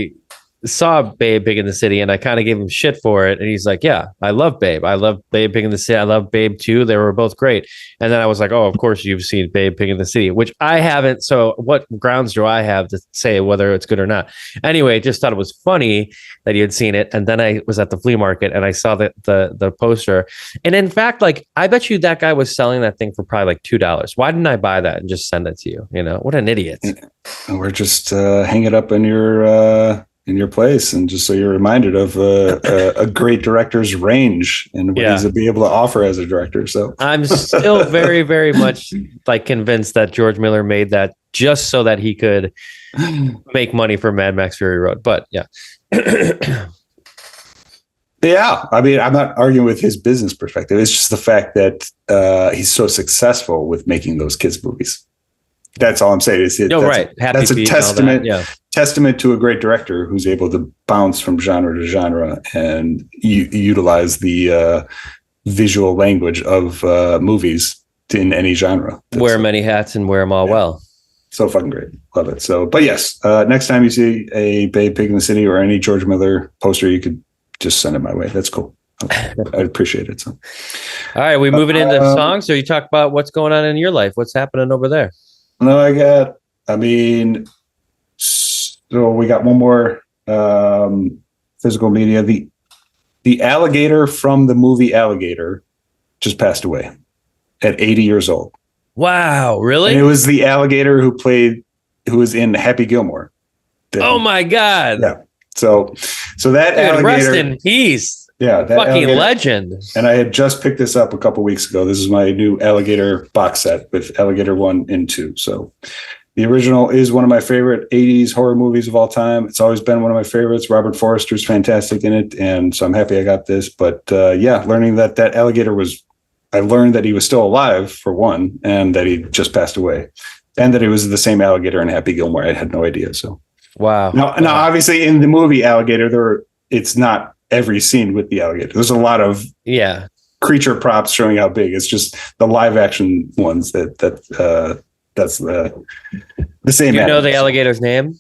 saw Babe Big in the City, and I kind of gave him shit for it. And he's like, yeah, I love Babe. I love Babe Big in the City. I love Babe too. They were both great. And then I was like, oh, of course you've seen Babe Big in the City, which I haven't. So what grounds do I have to say whether it's good or not? Anyway, just thought it was funny that you had seen it. And then I was at the flea market and I saw the poster. And in fact, like, I bet you that guy was selling that thing for probably like $2. Why didn't I buy that and just send it to you? You know, what an idiot. Or just hang it up in your place, and just so you're reminded of a great director's range and what he's be able to offer as a director. So I'm still very, very much like convinced that George Miller made that just so that he could make money for Mad Max Fury Road. But yeah. Yeah, I mean, I'm not arguing with his business perspective. It's just the fact that he's so successful with making those kids' movies. That's all I'm saying. That's a testament to a great director who's able to bounce from genre to genre and utilize the visual language of movies in any genre. Wear many hats and wear them all well. So fucking great. Love it. So, but yes, next time you see a Babe Pig in the City or any George Miller poster, you could just send it my way. That's cool. I'd appreciate it. So, all right, we moving into songs, or you talk about what's going on in your life? What's happening over there? No, so we got one more physical media. The alligator from the movie Alligator just passed away at 80 years old. Wow, really? And it was the alligator who was in Happy Gilmore. Oh my God. Yeah. So that alligator, rest in peace. Yeah, that fucking alligator, legend. And I had just picked this up a couple weeks ago. This is my new Alligator box set with Alligator 1 and 2. So the original is one of my favorite 80s horror movies of all time. It's always been one of my favorites. Robert Forster's fantastic in it. And so I'm happy I got this. But learning that alligator I learned that he was still alive, for one, and that he just passed away. And that he was the same alligator in Happy Gilmore. I had no idea. So wow. Now obviously in the movie Alligator, it's not every scene with the alligator. There's a lot of creature props showing how big. It's just the live action ones that's the same. You know the alligator's name?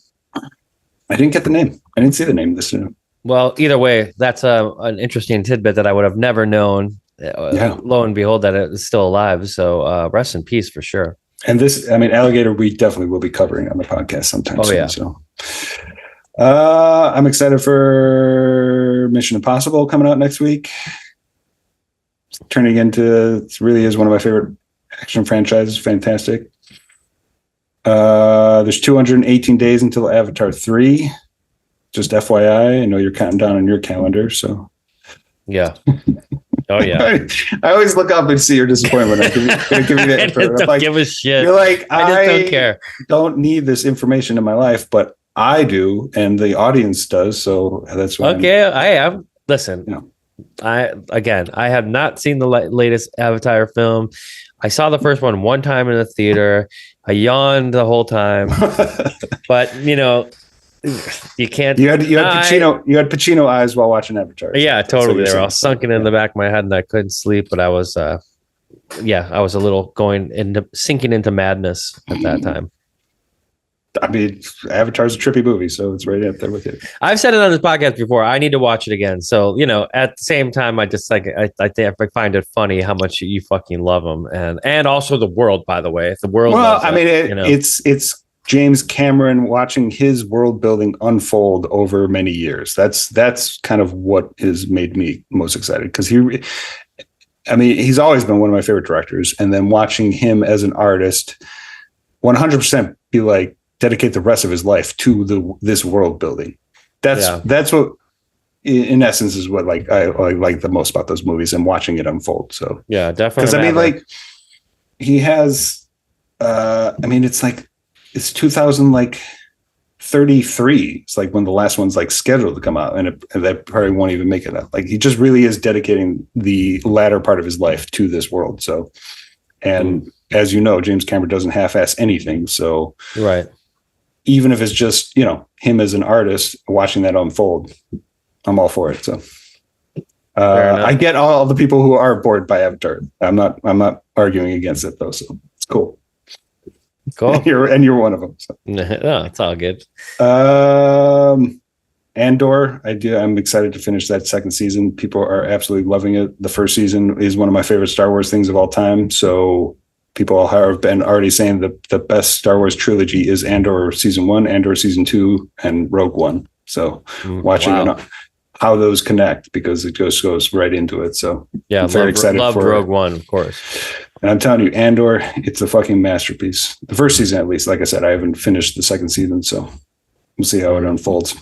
I didn't get the name. I didn't see the name this time. Well, either way, that's an interesting tidbit that I would have never known. Lo and behold, that it is still alive. So rest in peace for sure. And Alligator, we definitely will be covering on the podcast sometime soon. Yeah. So I'm excited for Mission Impossible coming out next week. It's turning into, it really is one of my favorite action franchises. Fantastic. There's 218 days until Avatar 3. Just FYI, I know you're counting down on your calendar, so. Yeah. Oh yeah. I always look up and see your disappointment. I give you that info. Don't give a shit. You're like, I just don't care. Don't need this information in my life, but I do, and the audience does. So that's why. Okay, I am. Listen, I have not seen the latest Avatar film. I saw the first one time in the theater. I yawned the whole time, but you can't. You had Pacino eyes while watching Avatar. Yeah, totally. They were all sunken in the back of my head, and I couldn't sleep. But I was, I was a little sinking into madness at that time. I mean, Avatar's a trippy movie, so it's right up there with it. I've said it on this podcast before. I need to watch it again. So, at the same time, I just I find it funny how much you fucking love them, and also the world. By the way, the world. Well, it's James Cameron watching his world building unfold over many years. That's kind of what has made me most excited, because he's always been one of my favorite directors, and then watching him as an artist, 100% be like, dedicate the rest of his life to this world building. That's what, in essence, is what I like the most about those movies and watching it unfold. So yeah, definitely. Because he has, it's 2033. It's like when the last one's scheduled to come out, and that probably won't even make it out. He just really is dedicating the latter part of his life to this world. So, and as you know, James Cameron doesn't half-ass anything. So right. Even if it's just, him as an artist watching that unfold, I'm all for it. So I get all the people who are bored by Avatar. I'm not arguing against it though. So it's cool. Cool. And you're one of them. So. No, it's all good. Andor, I'm excited to finish that second season. People are absolutely loving it. The first season is one of my favorite Star Wars things of all time. So people have been already saying that the best Star Wars trilogy is Andor season 1, Andor season 2, and Rogue One. So watching how those connect, because it just goes right into it. So yeah, I'm very excited for Rogue One, of course. And I'm telling you, Andor, it's a fucking masterpiece. The first season, at least. Like I said, I haven't finished the second season, so we'll see how it unfolds.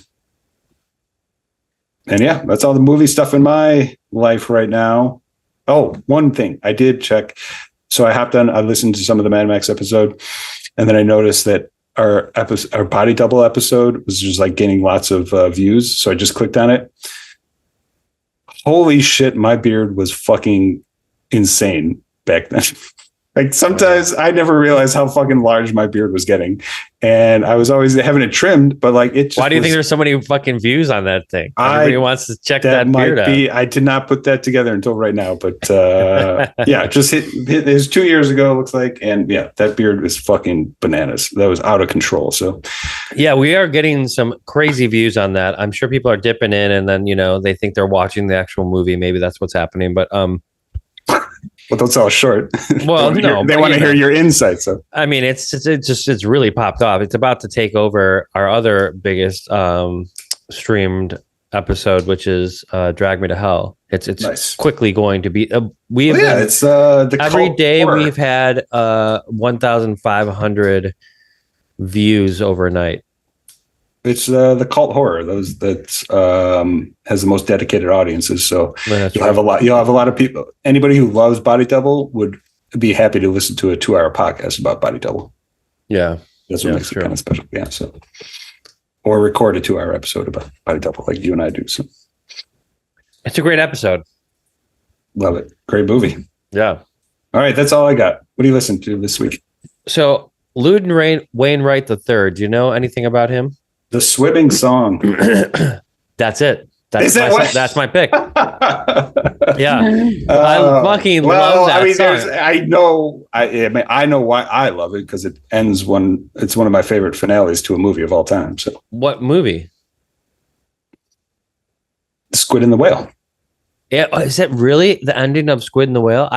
And yeah, that's all the movie stuff in my life right now. Oh, one thing I did check. So I listened to some of the Mad Max episode, and then I noticed that our body double episode was just like getting lots of views. So I just clicked on it. Holy shit, my beard was fucking insane back then. Like sometimes I never realized how fucking large my beard was getting, and I was always having it trimmed. But like, it just why do you think there's so many fucking views on that thing? Everybody wants to check that beard out. I did not put that together until right now, but yeah, just hit it 2 years ago, looks like, and yeah, that beard is fucking bananas. That was out of control. So yeah, we are getting some crazy views on that. I'm sure people are dipping in, and then they think they're watching the actual movie. Maybe that's what's happening, but well, don't sell short. Well, they want to hear your insights. So I mean, it's really popped off. It's about to take over our other biggest streamed episode, which is Drag Me to Hell. It's nice. Quickly going to be. It's the every day horror. We've had 1,500 views overnight. It's the cult horror. That has the most dedicated audiences. So you'll have a lot of people. Anybody who loves Body Double would be happy to listen to a 2-hour podcast about Body Double. Yeah, that's what makes it kind of special. Yeah, so or record a 2-hour episode about Body Double like you and I do. So it's a great episode. Love it. Great movie. Yeah. All right, that's all I got. What do you listen to this week? So Loudon Wainwright III. Do you know anything about him? The Swimming Song. That's it. That's my pick. Yeah, I fucking love that song. I know why I love it, because it ends it's one of my favorite finales to a movie of all time. So what movie? Squid and the Whale. Yeah, is that really the ending of Squid and the Whale?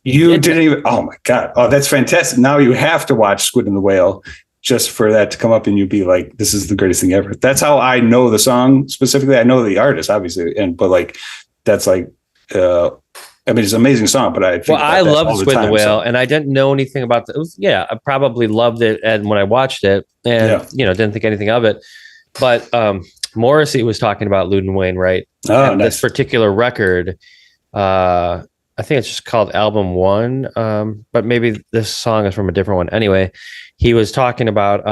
You didn't even. Oh my god! Oh, that's fantastic. Now you have to watch Squid and the Whale, just for that to come up and you'd be like, this is the greatest thing ever. That's how I know the song specifically. I know the artist, obviously. But like, that's like, I mean, it's an amazing song, but I love Squid and the Whale, and I didn't know anything about I probably loved it. And when I watched it and, didn't think anything of it, but Morrissey was talking about Loudon Wainwright. Nice. This particular record, I think it's just called Album 1. But maybe this song is from a different one. Anyway, he was talking about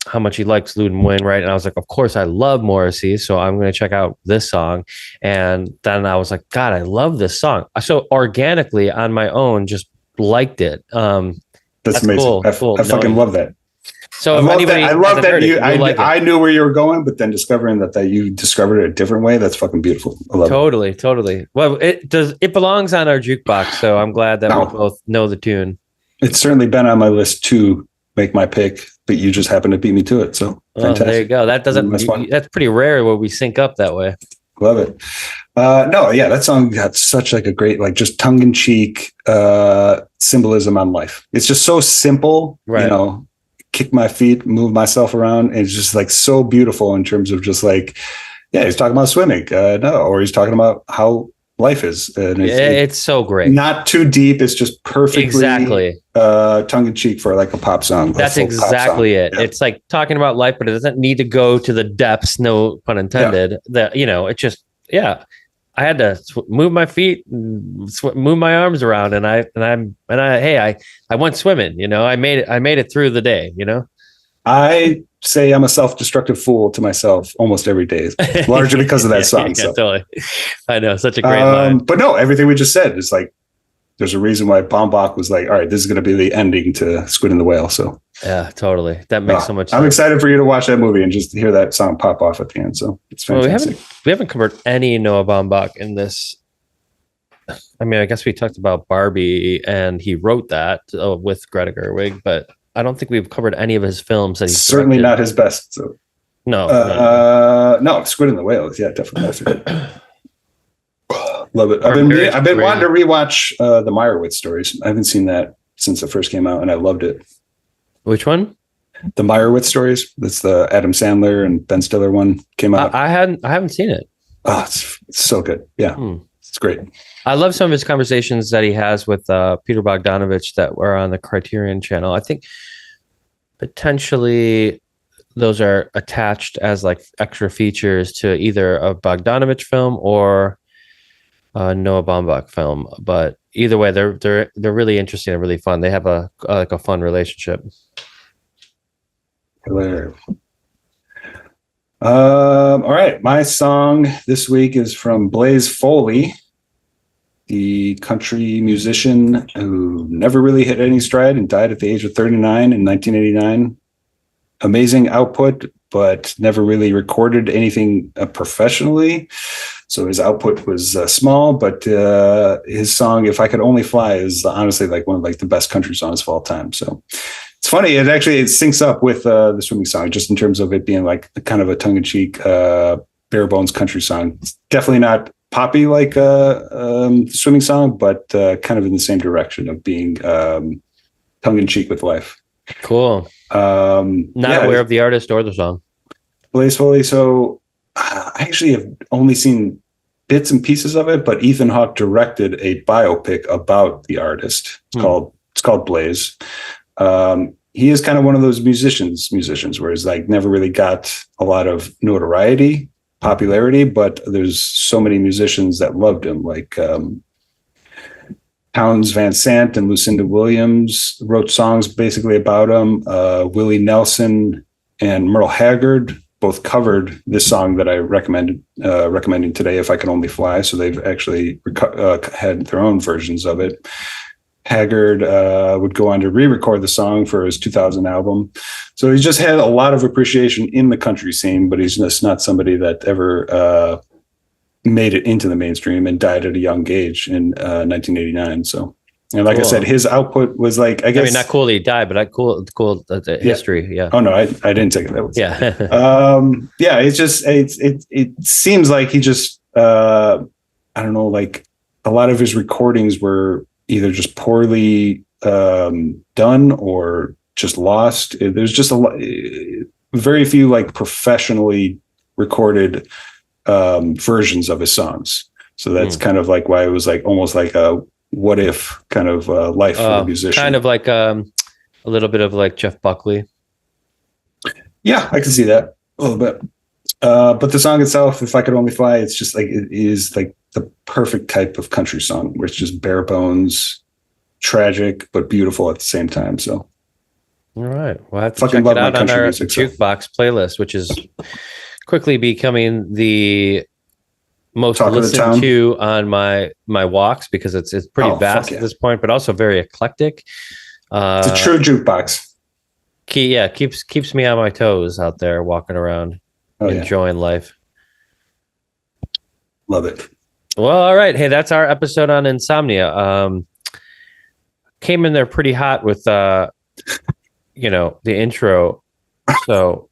how much he likes Loudon Wainwright, and I was like, of course, I love Morrissey, so I'm going to check out this song. And then I was like, God, I love this song. So organically, on my own, just liked it. That's amazing. Cool. I fucking love that. So I love that I knew where you were going, but then discovering that you discovered it a different way, that's fucking beautiful. I love it. Totally. Well, it belongs on our jukebox, so I'm glad that we both know the tune. It's certainly been on my list to make my pick, but you just happen to beat me to it. So fantastic. There you go. That's pretty rare where we sync up that way. Love it. That song got such like a great, like just tongue in cheek symbolism on life. It's just so simple, right? Kick my feet, move myself around. And it's just like so beautiful in terms of just like, he's talking about swimming, or he's talking about how life is. And it's so great. Not too deep. It's just perfectly tongue in cheek for like a pop song. That's exactly it. Yeah. It's like talking about life, but it doesn't need to go to the depths. No pun intended. It just, I had to move my feet, move my arms around, and I went swimming. I made it through the day. I say I'm a self-destructive fool to myself almost every day, largely because of that song. Totally. I know, such a great line. But no, everything we just said is like, there's a reason why Baumbach was like, all right, this is going to be the ending to Squid and the Whale. So yeah, totally. That makes so much sense. I'm excited for you to watch that movie and just hear that song pop off at the end. So it's fantastic. Well, we haven't covered any Noah Baumbach in this. I mean, I guess we talked about Barbie, and he wrote that with Greta Gerwig, but I don't think we've covered any of his films that he's certainly directed. Not his best. So. No, Squid and the Whale. Yeah, definitely. Love it. I've been wanting to rewatch the Meyerowitz stories. I haven't seen that since it first came out, and I loved it. Which one? The Meyerowitz stories. That's the Adam Sandler and Ben Stiller one came out. I haven't seen it. Oh, it's so good. Yeah, It's great. I love some of his conversations that he has with Peter Bogdanovich that were on the Criterion channel. I think potentially those are attached as like extra features to either a Bogdanovich film or a Noah Baumbach film. But either way, they're really interesting and really fun. They have a fun relationship. Hilarious. All right. My song this week is from Blaze Foley, the country musician who never really hit any stride and died at the age of 39 in 1989. Amazing output, but never really recorded anything professionally. So his output was small, but his song "If I Could Only Fly" is honestly like one of like the best country songs of all time. So it's funny. It syncs up with the swimming song, just in terms of it being like kind of a tongue-in-cheek, bare bones country song. It's definitely not poppy like the swimming song, but kind of in the same direction of being tongue-in-cheek with life. Cool. Not aware of the artist or the song. Blaze Foley. So I actually have only seen bits and pieces of it, but Ethan Hawke directed a biopic about the artist. It's called Blaze. He is kind of one of those musicians where he's like never really got a lot of notoriety, popularity, but there's so many musicians that loved him, like Townes Van Sant and Lucinda Williams wrote songs basically about him. Willie Nelson and Merle Haggard both covered this song that I recommending today, "If I Could Only Fly." So they've actually had their own versions of it. Haggard would go on to re-record the song for his 2000 album. So he's just had a lot of appreciation in the country scene, but he's just not somebody that ever made it into the mainstream and died at a young age in 1989. So, and like cool. I said, his output was like, I mean, not cool that he died, but cool history. Yeah. Oh no, I didn't take it that way. Yeah. Yeah. It's just, it seems like he just, I don't know, like a lot of his recordings were either just poorly done or just lost. There's just very few like professionally recorded versions of his songs. So that's kind of like why it was like almost like a what if kind of life for a musician. Kind of like a little bit of like Jeff Buckley. Yeah, I can see that a little bit. But the song itself, "If I Could Only Fly," it's just like, it is like the perfect type of country song where it's just bare bones, tragic, but beautiful at the same time. So. All right. Well, I have to check it out on our jukebox playlist, which is quickly becoming the most listened to on my walks, because it's pretty vast at this point, but also very eclectic. It's a true jukebox. Keeps me on my toes out there walking around, enjoying life. Love it. Well, all right. Hey, that's our episode on Insomnia. Came in there pretty hot with the intro. So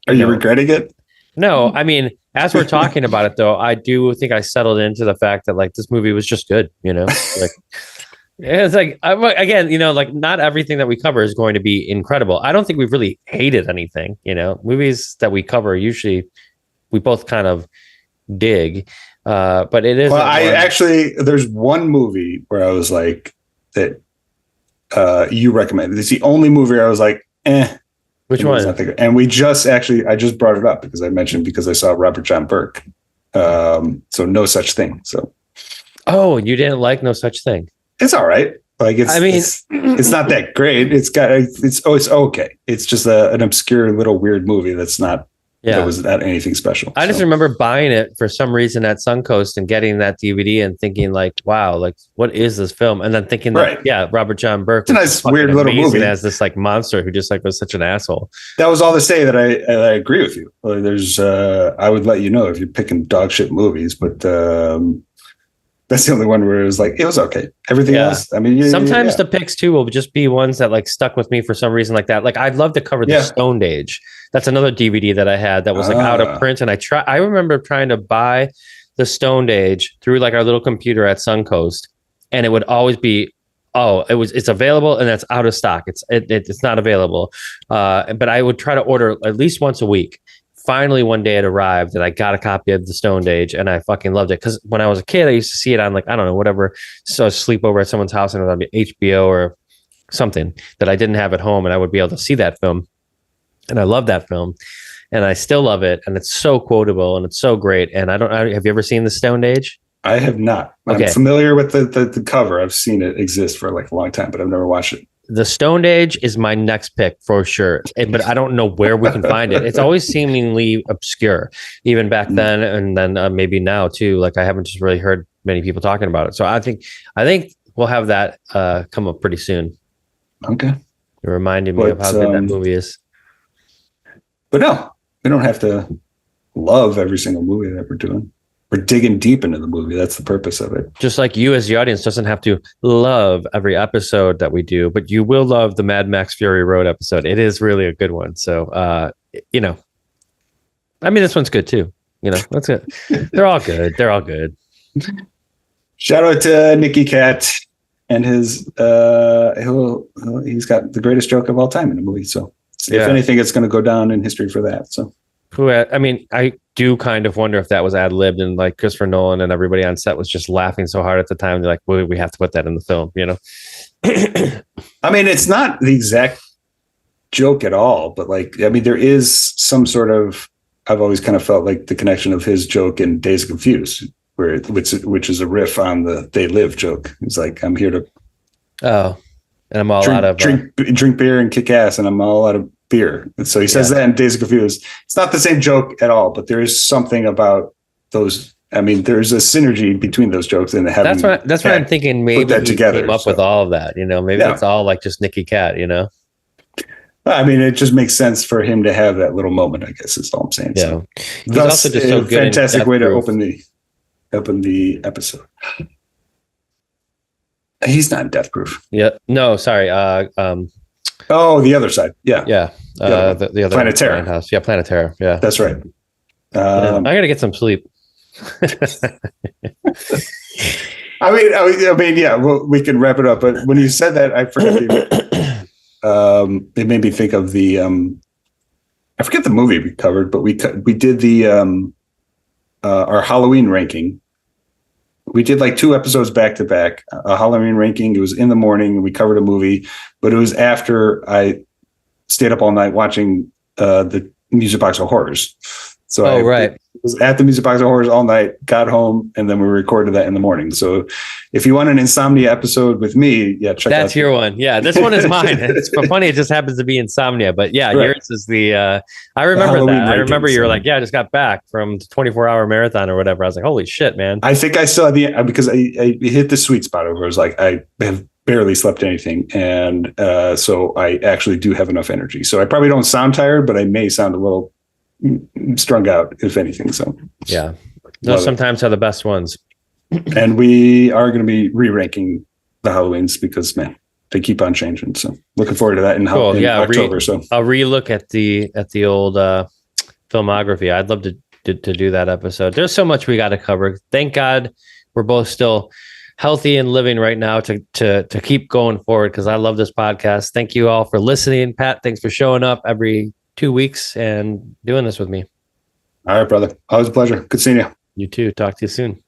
are you regretting it? No, I mean, as we're talking about it, though, I do think I settled into the fact that like this movie was just good. Like it's like again, like not everything that we cover is going to be incredible. I don't think we've really hated anything. Movies that we cover usually we both kind of dig, but it is. Well, there's one movie where I was like that you recommended. It's the only movie I was like, eh. Which one? And I just brought it up because I saw Robert John Burke. So No Such Thing. So. Oh, you didn't like No Such Thing? It's all right. Like it's not that great. It's okay. It's just an obscure little weird movie that's not. Yeah, that was not anything special. I just remember buying it for some reason at Suncoast and getting that DVD and thinking like, wow, like what is this film? And then thinking that, Robert John Burke. It's a nice, weird little movie. As this like monster who just like was such an asshole. That was all to say that I agree with you. There's, I would let you know if you're picking dog shit movies, but That's the only one where it was like, it was okay. Everything else, I mean, sometimes the picks too will just be ones that like stuck with me for some reason like that. Like I'd love to cover the Stoned Age. That's another DVD that I had that was like out of print. And I remember trying to buy the Stoned Age through like our little computer at Suncoast. And it would always be, it's available and that's out of stock. It's not available. But I would try to order at least once a week. Finally, one day it arrived and I got a copy of the Stoned Age and I fucking loved it. Because when I was a kid, I used to see it on like, I don't know, whatever. So I'd sleep over at someone's house and it would be HBO or something that I didn't have at home. And I would be able to see that film. And I love that film. And I still love it. And it's so quotable and it's so great. And have you ever seen the Stoned Age? I have not. Okay. I'm familiar with the cover. I've seen it exist for like a long time, but I've never watched it. The Stoned Age is my next pick for sure, but I don't know where we can find it. It's always seemingly obscure, even back then, and then maybe now too. Like I haven't just really heard many people talking about it. So I think we'll have that come up pretty soon. Okay, you're reminding me of how good that movie is. But no, we don't have to love every single movie that we're doing. We're digging deep into the movie. That's the purpose of it. Just like you as the audience doesn't have to love every episode that we do, but you will love the Mad Max Fury Road episode. It is really a good one. So, I mean, this one's good too. That's it. They're all good. They're all good. Shout out to Nicky Katt and his, he's got the greatest joke of all time in the movie. So if anything, it's going to go down in history for that. So. I mean, I do kind of wonder if that was ad-libbed and like Christopher Nolan and everybody on set was just laughing so hard at the time. They're like, well, we have to put that in the film, I mean, it's not the exact joke at all, but like, I mean, there is some sort of, I've always kind of felt like the connection of his joke in Days Confused, which is a riff on the They Live joke. It's like, I'm here to and I'm all out of drink beer and kick ass, and I'm all out of beer. And so he says that in Days of Confused. It's not the same joke at all, but there is something about those. I mean, there's a synergy between those jokes and having that's what I'm thinking. Maybe that he together, came up with all of that. Maybe it's all like just Nicky Katt. I mean, it just makes sense for him to have that little moment. I guess is all I'm saying. Yeah, so, he's also just so good. Fantastic way to open the episode. He's not in Death Proof. Yeah. No, sorry. The other side. Yeah. Yeah. The other Planet Terror. House. Yeah, Planet Terror. Yeah. That's right. I gotta get some sleep. I mean, yeah, well, we can wrap it up. But when you said that, I forgot it made me think of the I forget the movie we covered, but we did the our Halloween ranking. We did like 2 episodes back to back, a Halloween ranking. It was in the morning. We covered a movie, but it was after I stayed up all night watching the Music Box of Horrors. So I was at the Music Box of Horrors all night, got home, and then we recorded that in the morning. So if you want an Insomnia episode with me, check out. That's your one. Yeah, this one is mine. It's funny. It just happens to be Insomnia, but yours is the. I remember that. I remember you were like, I just got back from the 24-hour marathon or whatever. I was like, holy shit, man. I think I saw because I hit the sweet spot where I was like, I have barely slept anything, and so I actually do have enough energy. So I probably don't sound tired, but I may sound a little strung out, if anything. So those sometimes are the best ones. And we are going to be re-ranking the Halloweens because they keep on changing. So looking forward to that in October. So I'll re-look at the old filmography. I'd love to do that episode. There's so much we got to cover. Thank God we're both still healthy and living right now to keep going forward, because I love this podcast. Thank you all for listening. Pat, thanks for showing up every 2 weeks and doing this with me. All right, brother. Always a pleasure. Good seeing you. You too. Talk to you soon.